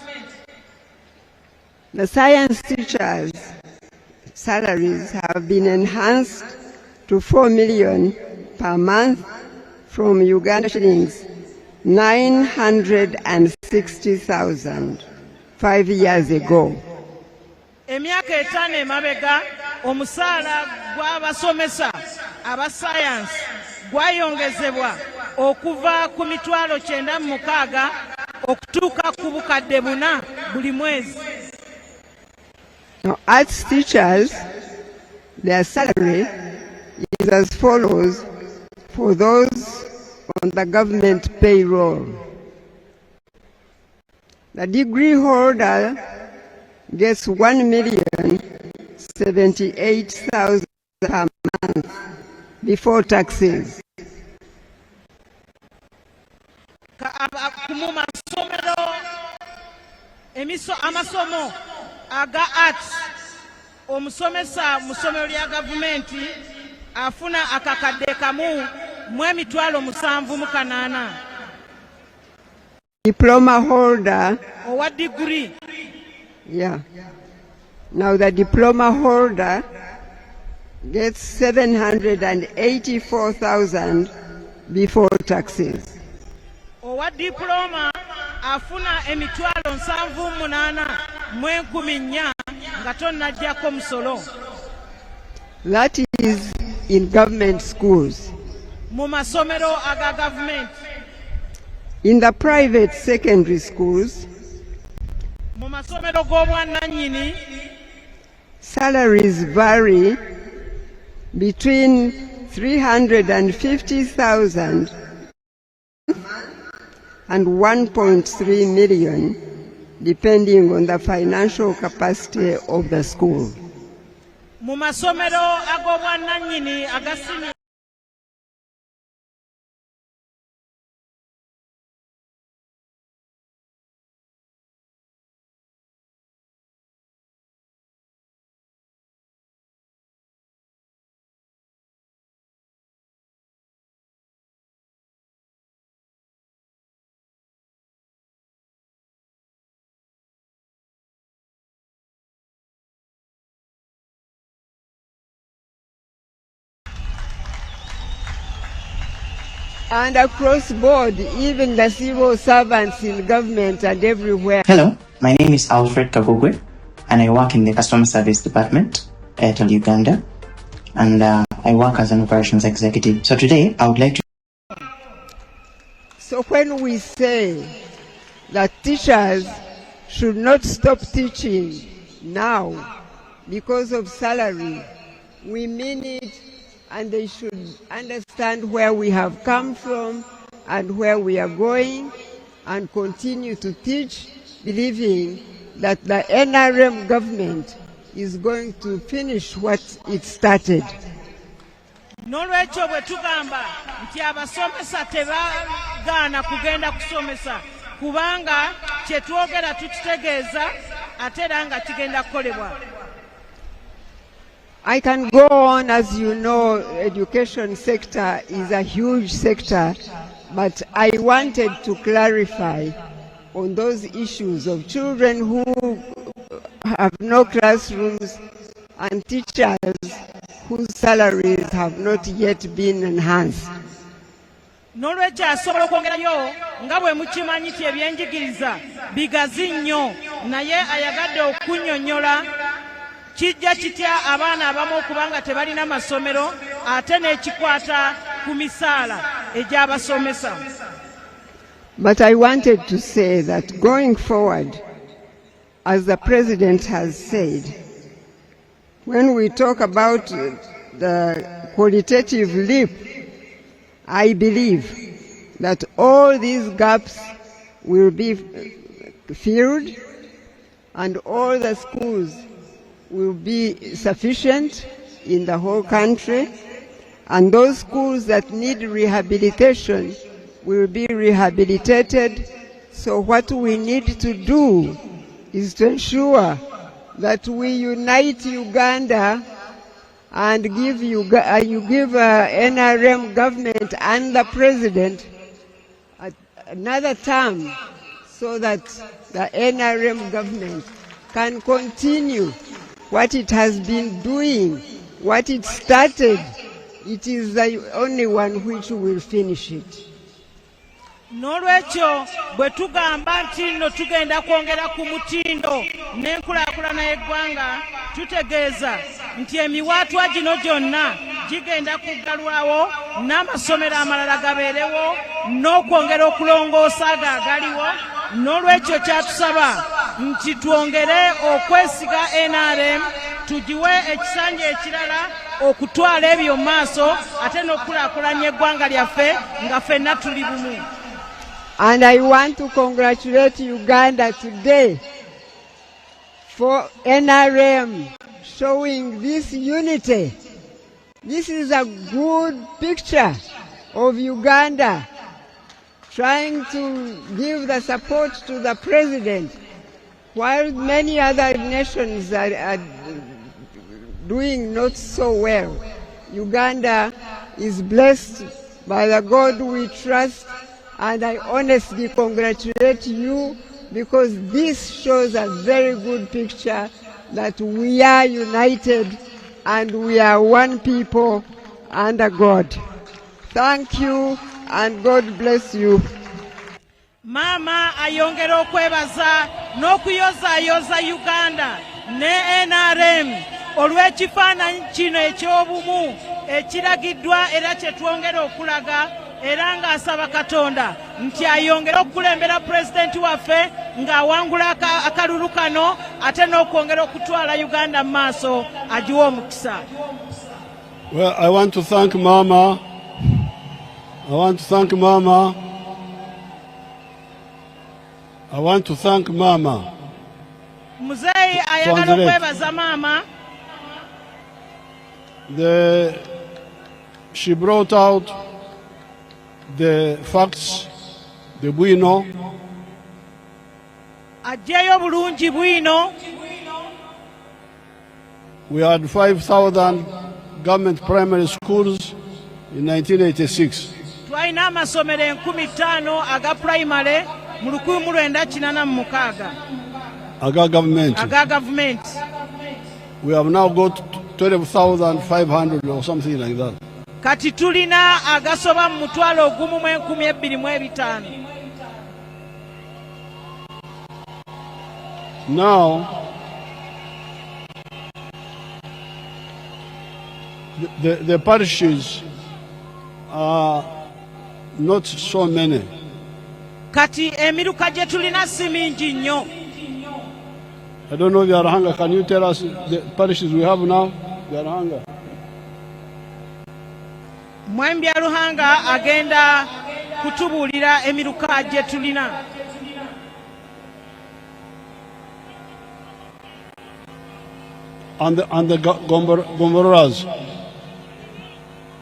S7: The science teachers' salaries have been enhanced to 4 million per month from Uganda shillings 960,000 5 years ago.
S5: Emyaka 5 emabega omusaala gw'abasomesa aba science gwayongezebwa okuva ku 9,600 okutuuka ku bukadde 4 buli mwezi.
S7: Now, arts teachers, their salary is as follows for those on the government payroll. The degree holder gets 1,078,000 per month before taxes.
S5: Mu masomero amasomo aga arts omusomesa mu ssomero lya gavumenti afuna akakadde kamu mu 7,800.
S7: Diploma holder.
S5: Owa degree.
S7: Yeah. Now the diploma holder gets 784,000 before taxes.
S5: Owa diploma afuna 7,800 nga tonnaggyako musolo.
S7: That is in government schools.
S5: Mu masomero aga gavumenti.
S7: In the private secondary schools,
S5: mu masomero g'obwannannyini,
S7: salaries vary between 350,000 and 1.3 million, depending on the financial capacity of the school.
S5: Mu masomero ag'obwannannyini agasimye
S7: And across board, even the civil servants in government and everywhere.
S8: Hello, my name is Alfred Kagugwe, and I work in the Customer Service Department at Uganda, and I work as an operations executive. So today, I would like to...
S7: So when we say that teachers should not stop teaching now because of salary, we mean it, and they should understand where we have come from and where we are going, and continue to teach, believing that the NRM government is going to finish what it started.
S5: N'olwekyo bwe tugamba nti abasomesa tebagaana kugenda kusomesa kubanga kye twogera tukitegeeza ate era nga kigenda kukolebwa.
S7: I can go on. As you know, education sector is a huge sector, but I wanted to clarify on those issues of children who have no classrooms and teachers whose salaries have not yet been enhanced.
S5: N'olwekyo asobola okwongerayo nga bwe mukimanyi nti ebyenjigiriza bigazi nnyo, naye ayagadde okunnyonnyola kijja kitya abaana abamu okubanga tebalina masomero ate n'ekikwata ku misaala egy'abasomesa.
S7: But I wanted to say that going forward, as the President has said, when we talk about the qualitative leap, I believe that all these gaps will be filled and all the schools will be sufficient in the whole country, and those schools that need rehabilitation will be rehabilitated. So what we need to do is to ensure that we unite Uganda and give NRM government and the President another term, so that the NRM government can continue what it has been doing, what it started. It is the only one which will finish it.
S5: N'olwekyo bwe tugamba nti nno tugenda kwongera ku mutindo n'enkulaakulana y'eggwanga, tutegeeza nti emiwaatwa gino gyonna gigenda kuggalwawo, n'amasomero amalala gabeerewo, n'okwongera okulongoosa ago agaliwo. N'olwekyo kyatusaba nti twongere okwesiga NRM, tugiwe ekisanja ekirala okutwala ebyo mu maaso ate n'okulaakulanya eggwanga lyaffe nga ffenna tuli bumu.
S7: And I want to congratulate Uganda today for NRM showing this unity. This is a good picture of Uganda trying to give the support to the President, while many other nations are doing not so well. Uganda is blessed by the God we trust, and I honestly congratulate you, because this shows a very good picture that we are united and we are one people under God. Thank you and God bless you.
S5: Mama ayongera okwebaza n'okuyozaayoza Uganda ne NRM olw'ekifaananyi kino eky'obumu ekiragiddwa era kye twongera okulaga era ng'asaba Katonda nti ayongere okukulembera pulezidenti waffe ng'awangula akalulu kano ate n'okwongera okutwala Uganda mu maaso agiwa omukisa.
S2: Well, I want to thank Mama. I want to thank Mama.
S5: Muzeeyi ayagala okwebaza maama.
S2: She brought out the facts, the bwino.
S5: Ajjayo bulungi bwino.
S2: We had 5,000 government primary schools in 1986.
S5: Twalina amasomero 5,000 aga primary mu 1986.
S2: Aga government. We have now got 12,500 or something like that.
S5: Kati tulina agasoba mu 12,250.
S2: Now, the parishes are not so many.
S5: Kati emiruka gye tulina si mingi nnyo.
S2: I don't know, Yarahanga, can you tell us the parishes we have now? Yarahanga.
S5: Mwembi Ruhanga agenda kutubuulira emiruka gye tulina.
S2: And the gomborolas.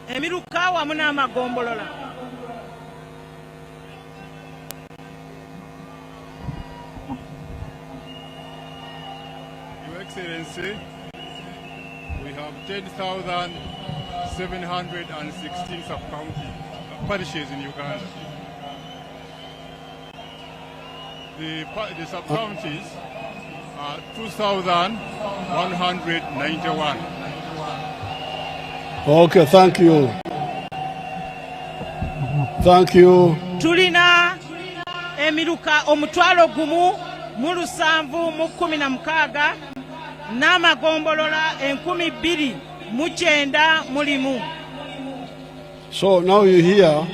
S5: Emiruka wamu n'amagombolola.
S9: Your Excellency, we have 10,716 sub-county parishes in Uganda. The sub-counties are 2,191.
S2: Okay, thank you. Thank you.
S5: Tulina emiruka omutwalo gumu mu 716 n'amagombolola 2,290 mulimu.
S2: So now you hear,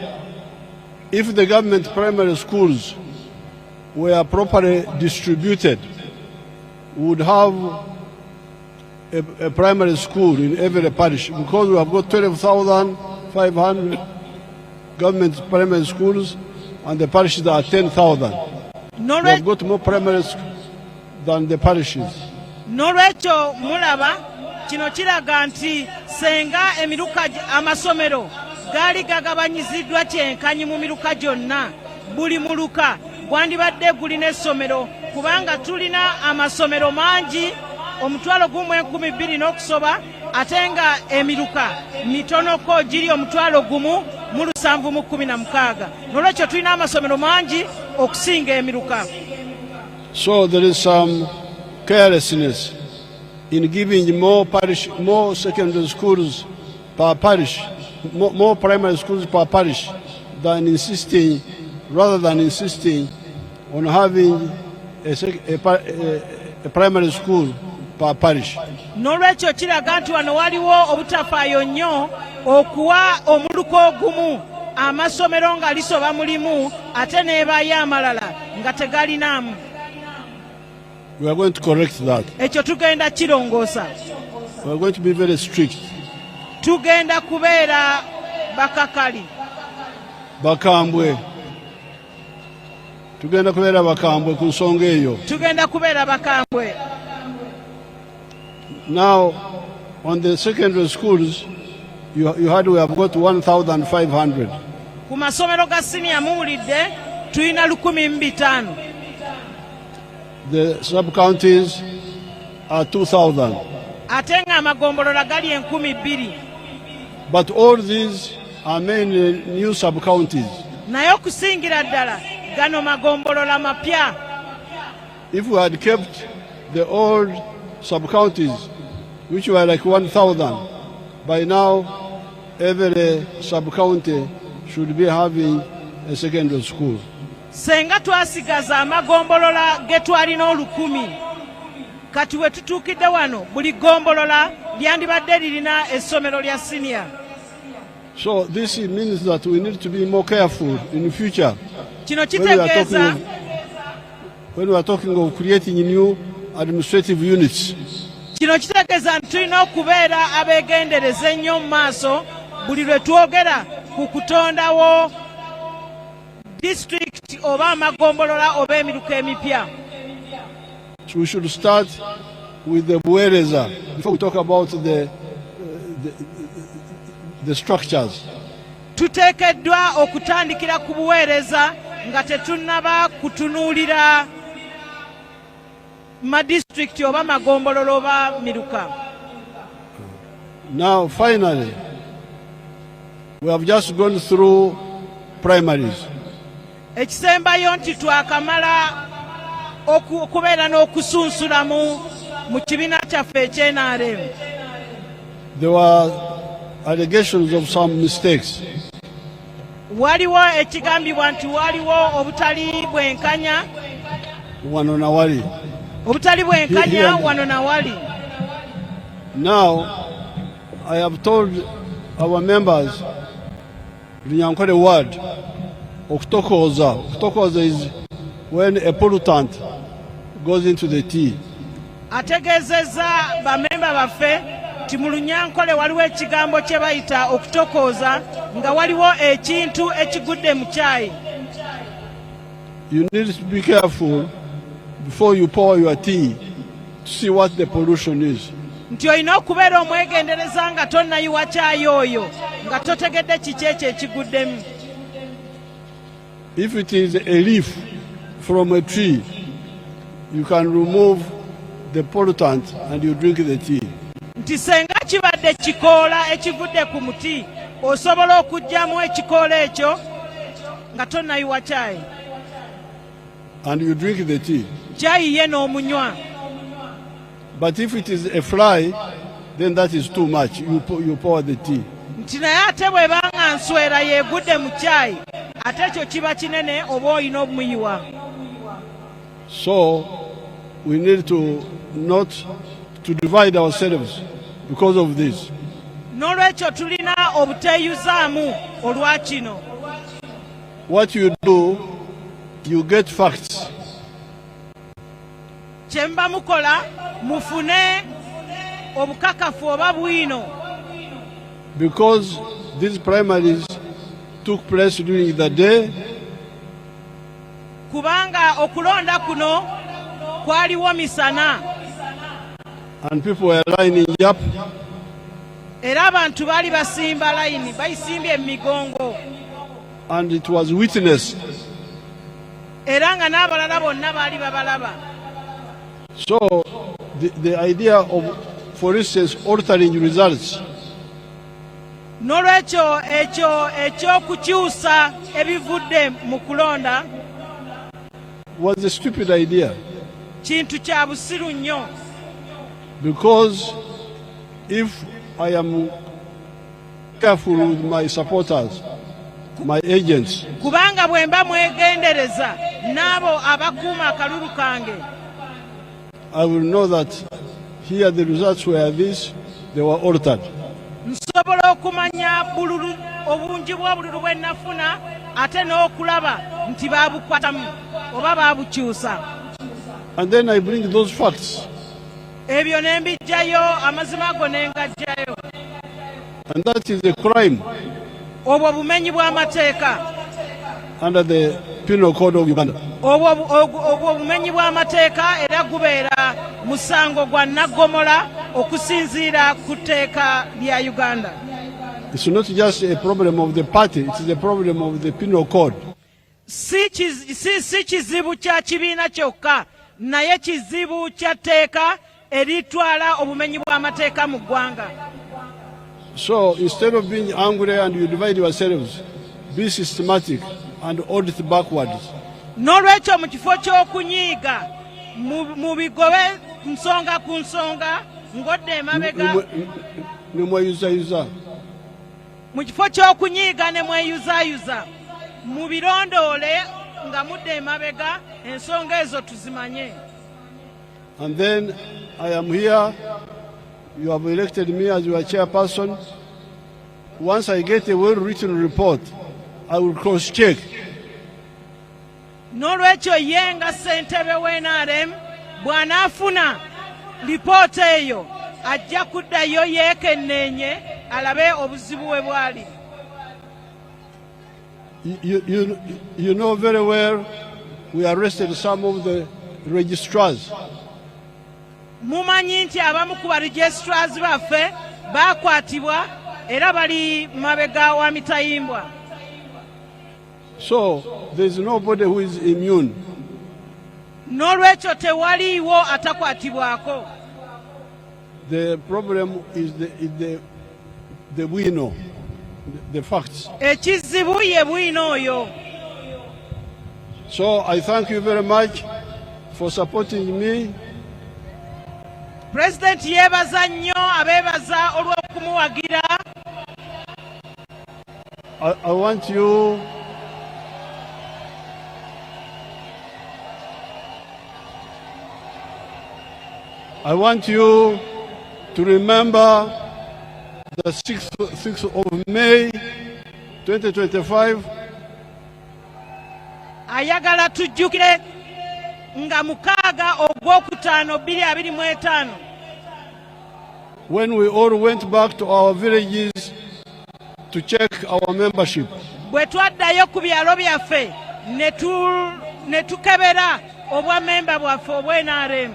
S2: if the government primary schools were properly distributed, we would have a primary school in every parish, because we have got 12,500 government primary schools and the parishes are 10,000. We have got more primary schools than the parishes.
S5: Nolwekyo mulaba kino kiraga nti senga emiruka amasomero gaali gagabanyiziddwa kyenkanyi mu miruka gyonna, buli muluka gwandibadde gulina essomero, kubanga tulina amasomero mangi omutwalo gumu 12,000 n'okusoba, ate nga emiruka mitonoko giri omutwalo gumu mu 716. Nolwekyo tulina amasomero mangi okusinga emiruka.
S2: So there is some carelessness in giving more secondary schools per parish, more primary schools per parish, rather than insisting on having a primary school per parish.
S5: Nolwekyo kiraga nti wano waliwo obutafaayo nnyo okuwa omuluka ogumu amasomero nga lisoba mulimu ate n'ebaayo amalala nga tegalinaamu.
S2: We are going to correct that.
S5: Ekyo tugenda kirongoosa.
S2: We are going to be very strict.
S5: Tugenda kubeera bakakali.
S2: Bakambwe. Tugenda kubeera bakambwe ku nsonga eyo.
S5: Tugenda kubeera bakambwe.
S2: Now, on the secondary schools, we have got 1,500.
S5: Ku masomero ga senior muwulidde tulina 1,500.
S2: The sub-counties are 2,000.
S5: Ate nga amagombolola gali 2,000.
S2: But all these are mainly new sub-counties.
S5: Naye okusingira ddala gano magombolola mapya.
S2: If we had kept the old sub-counties, which were like 1,000, by now every sub-county should be having a secondary school.
S5: Senga twasigaza amagombolola ge twalina 1,000, kati we tutuukidde wano buli gombolola lyandibadde lirina essomero lya senior.
S2: So this means that we need to be more careful in the future when we are talking of creating new administrative units.
S5: Kino kitegeeza nti tulina okubeera abeegendereza ennyo mu maaso buli lwe twogera ku kutondawo district oba amagombolola oba emiruka emipya.
S2: So we should start with the buweereza before we talk about the structures.
S5: Tuteekeddwa okutandikira ku buweereza nga tetunnaba kutunuulira ma district oba magombolola oba miruka.
S2: Now finally, we have just gone through primaries.
S5: Ekisembayo nti twakamala okubeera n'okusunsula mu kibiina kyaffe ekyenarem.
S2: There were allegations of some mistakes.
S5: Waliwo ekigambibwa nti waliwo obutali bwenkanya
S2: wano na wali.
S5: Obutali bwenkanya wano na wali.
S2: Now, I have told our members, Runyankore word, okutokoza. Okutokoza is when a pollutant goes into the tea.
S5: Ategeezezza bamemba baffe nti mu Runyankole waliwo ekigambo kye bayita okutokoza nga waliwo ekintu ekigudde mu caayi.
S2: You need to be careful before you pour your tea to see what the pollution is.
S5: Nti olina okubeera omwegendereza nga tonnayiwa caayi oyo nga totegedde kiki ekyo ekiguddemu.
S2: If it is a leaf from a tree, you can remove the pollutant and you drink the tea.
S5: Nti senga kibadde kikoola ekivudde ku muti osobola okuggyamu ekikoola ekyo nga tonnayiwa caayi.
S2: And you drink the tea.
S5: Caayi ye n'omunywa.
S2: But if it is a fly, then that is too much. You pour the tea.
S5: Nti naye ate bw'ebanga nswera yeegudde mu caayi ate ekyo kiba kinene oba olina obumuyiwa.
S2: So we need to not to divide ourselves because of this.
S5: N'olwekyo tulina obuteeyuzaamu olwa kino.
S2: What you do, you get facts.
S5: Kyemba mukola mufune obukakafu oba bwino.
S2: Because these primaries took place during the day.
S5: Kubanga okulonda kuno kwaliwo misana.
S2: And people were lining up.
S5: Era abantu baali basimba layini bayisimbye emigongo.
S2: And it was witnessed.
S5: Era nga n'abalala bonna baali babalaba.
S2: So the idea of, for instance, altering results.
S5: N'olwekyo ekyokukyusa ebivudde mu kulonda
S2: was a stupid idea.
S5: Kintu kya busiru nnyo.
S2: Because if I am careful with my supporters, my agents,
S5: kubanga bwemba mwegendereza n'abo abakuuma akalulu kange,
S2: I will know that here the results were this, they were altered.
S5: Nsobola okumanya bululu obungi bwa bululu bwe nafuna ate n'okulaba nti baabukwatamu oba baabukyusa.
S2: And then I bring those facts.
S5: Ebyo ne mbijjayo amazima ago ne ngajjayo.
S2: And that is a crime.
S5: Obwo bumenyi bw'amateeka.
S2: Under the Penal Code of Uganda.
S5: Obwo bumenyi bw'amateeka era gubeera musango gwa naggomola okusinziira ku tteeka lya Uganda.
S2: It's not just a problem of the party, it is a problem of the Penal Code.
S5: Si kizibu kya kibiina kyokka naye kizibu kya tteeka eritwala obumenyi bw'amateeka mu ggwanga.
S2: So instead of being angry and you divide yourselves, be systematic and audit backwards.
S5: N'olwekyo mu kifo ky'okunyiiga mu bigobe nsonga ku nsonga ng'odda emabega.
S2: Ne mweyuzayuza.
S5: Mu kifo ky'okunyiiga ne mweyuzaayuza mu birondoole nga mudda emabega ensonga ezo tuzimanye.
S2: And then I am here, you have elected me as your chairperson, once I get a well-written report, I will cross-check.
S5: N'olwekyo ye nga ssentebe w'NRM bw'anaafuna lipoota eyo ajja kuddayo yeekenneenye alabe obuzibu bwe bwali.
S2: You know very well we arrested some of the registrars.
S5: Mumanyi nti abamu ku ba registrars baffe baakwatibwa era bali mabega wa mitayimbwa.
S2: So there's nobody who is immune.
S5: N'olwekyo tewaliiwo atakwatibwako.
S2: The problem is the bwino, the facts.
S5: Ekizibu ye bwino oyo.
S2: So I thank you very much for supporting me.
S5: President yeebaza nnyo abeebaza olw'okumuwagira.
S2: I want you to remember the 6th of May 2025.
S5: Ayagala tujjukire nga 6/5/2025
S2: when we all went back to our villages to check our membership.
S5: Bwe twaddayo ku byalo byaffe ne tukebera obwa memba bwaffe obw'NRM.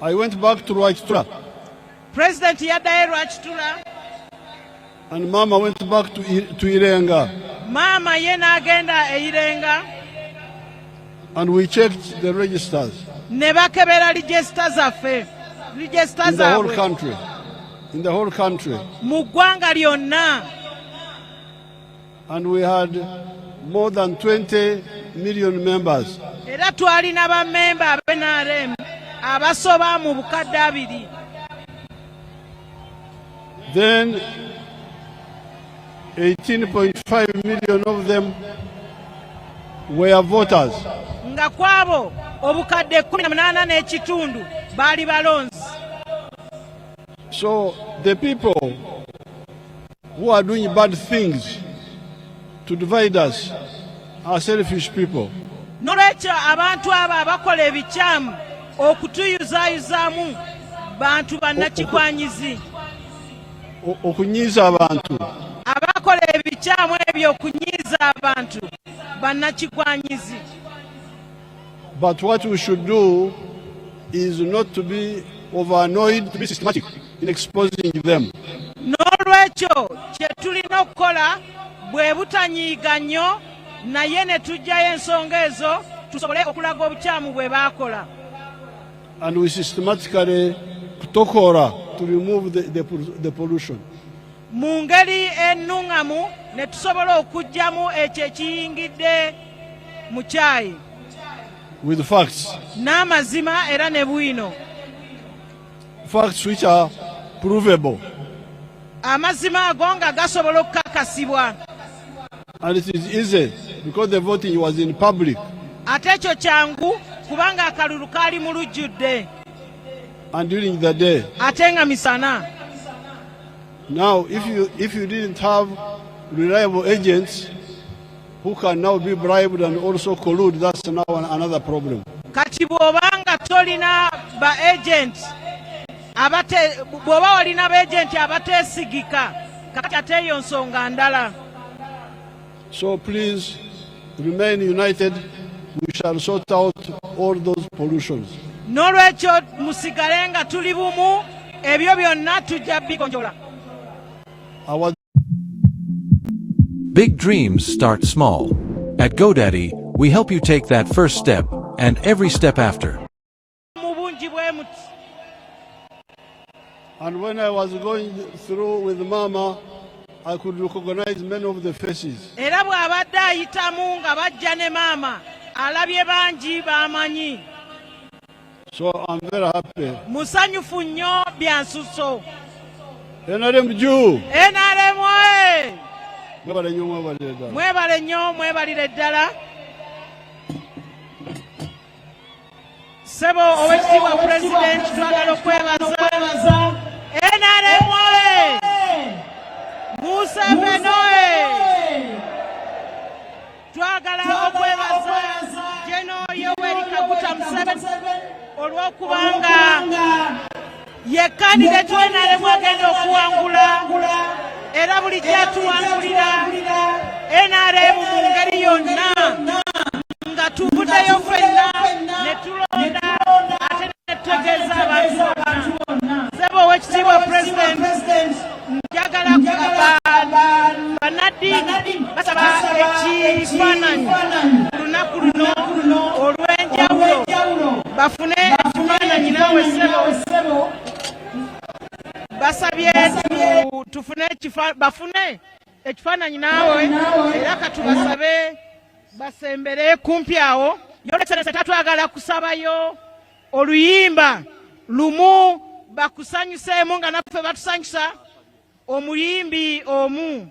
S2: I went back to Rwachitula.
S5: President yaddayo Rwachitula.
S2: And Mama went back to Irenga.
S5: Mama ye n'agenda e Irenga.
S2: And we checked the registers.
S5: Ne bakebera register zaffe. Register
S2: in the whole
S5: zaabwe.
S2: country. In the whole country.
S5: Mu ggwanga lyonna.
S2: And we had more than 20 million members.
S5: Era twalina bammemba ab'NRM abasoba mu bukadde 2.
S2: Then 18.5 million of them were voters.
S5: Nga kwabo obukadde 18.5 baali balonzi.
S2: So the people who are doing bad things to divide us are selfish people.
S5: N'olwekyo abantu abo abakola ebikyamu okutuyuzaayuzaamu bantu bannakigwanyizi.
S2: Okunyiiza abantu.
S5: Abakola ebikyamu ebyo okunyiiza abantu bannakigwanyizi.
S2: But what we should do is not to be over-annoyed, to be systematic in exposing them.
S5: N'olwekyo kye tulina okukola bwe butanyiiga nnyo naye ne tuggyayo ensonga ezo tusobole okulaga obukyamu bwe baakola.
S2: And we systematically kutokora to remove the pollution.
S5: Mu ngeri ennuŋŋamu ne tusobola okuggyamu ekyo ekiyingidde mu kyayi.
S2: With facts.
S5: N'amazima era ne bwino.
S2: Facts which are provable.
S5: Amazima ago nga gasobola okukakasibwa.
S2: And it is easy because the voting was in public.
S5: Ate ekyo kyangu kubanga akalulu kaali mu lujjudde.
S2: And during the day.
S5: Ate nga misana.
S2: Now if you didn't have reliable agents who can now be bribed and also collude, that's now another problem.
S5: Kati bw'obanga tolina ba agent bw'oba walina ba agent abateesigika kati ate eyo nsonga ndala.
S2: So please remain united. We shall sort out all those pollutions.
S5: N'olwekyo musigale nga tuli bumu ebyo byonna tujja bigonjola.
S4: Big dreams start small. At GoDaddy, we help you take that first step and every step after.
S2: And when I was going through with Mama, I could recognize many of the faces.
S5: Era bw'abadde ayitamu nga bajja ne maama alabye bangi b'amanyi.
S2: So I'm very happy.
S5: Musanyufu nnyo byansuso.
S2: NRM juu.
S5: NRM oye.
S2: Mwebale
S5: nnyo mwebalire ddala. Ssebo Oweekitiibwa President twagala okwebaza. NRM oye. Museveni oye! Twagala okwebaza H.E Yoweri Museveni olw'okubanga ye kandidate w'NRM agenda okuwangula era buli kyatuwangulira NRM mu ngeri yonna nga tuvuddeyo ffenna ne tulonda ate ne tutegeeza abantu bonna. Ssebo Oweekitiibwa Pulezidenti, njagala bannaddiini basaba ekifaananyi ku lunaku luno olw'enjawulo bafune ekifaananyi naawe ssebo basabye bafune ekifaananyi naawe era katubasabe basembere kumpi awo. Your Excellency, tatwagala kusabayo oluyimba lumu bakusanyuseemu nga naffe batusanyusa omuyimbi omu.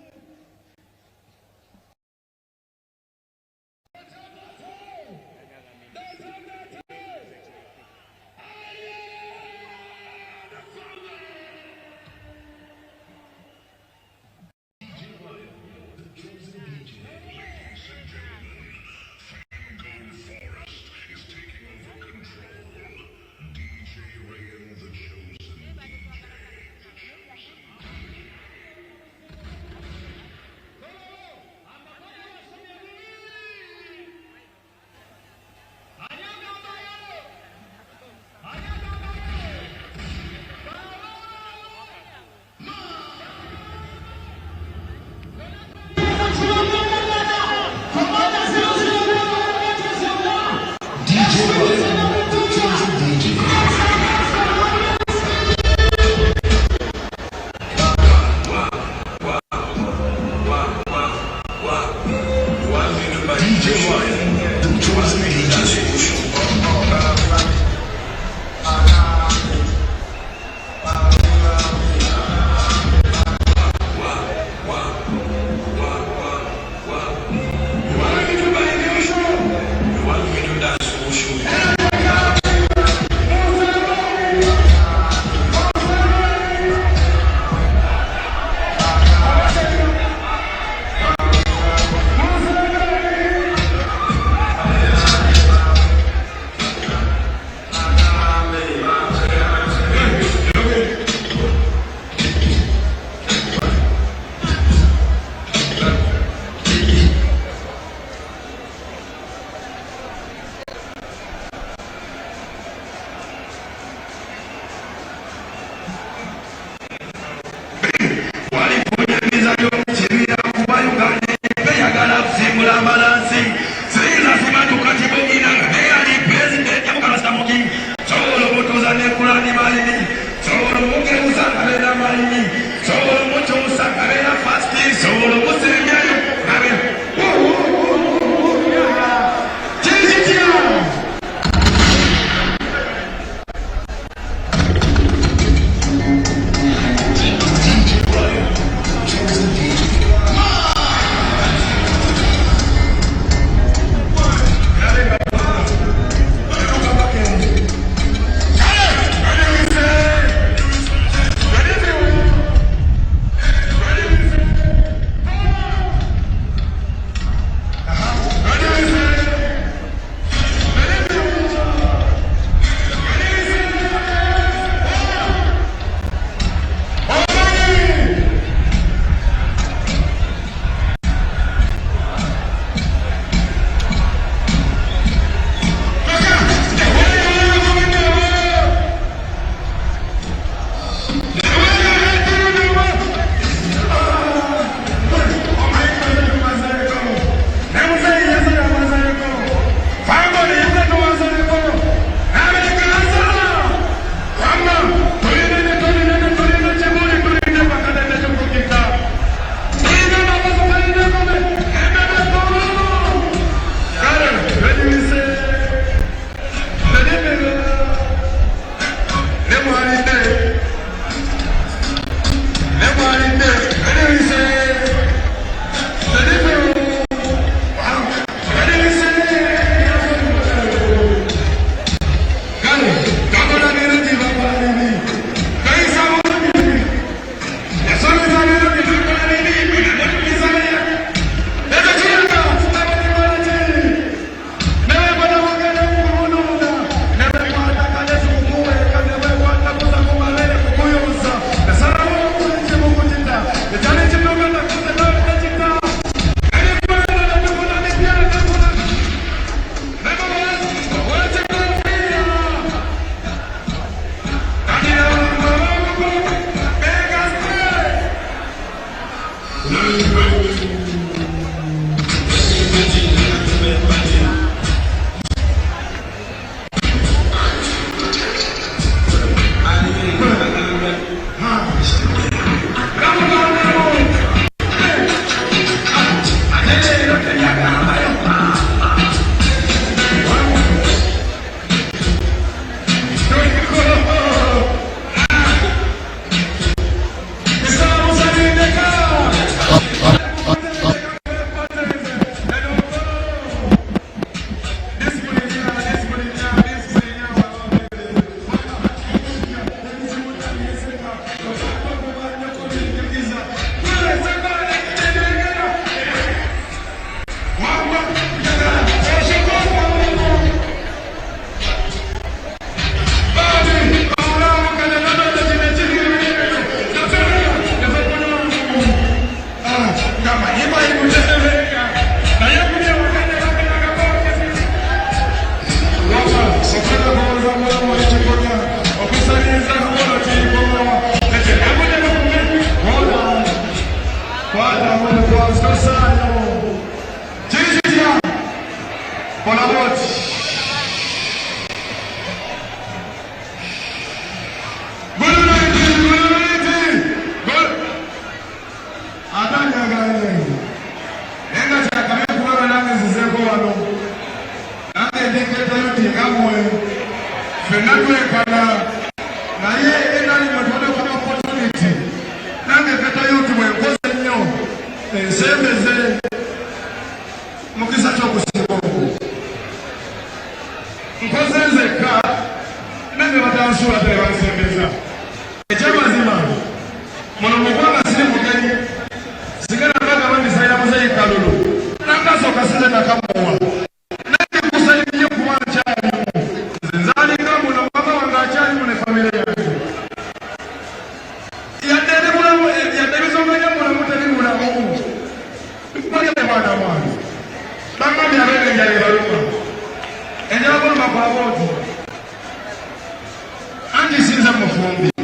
S10: Bravo. Anti sinza mufumbi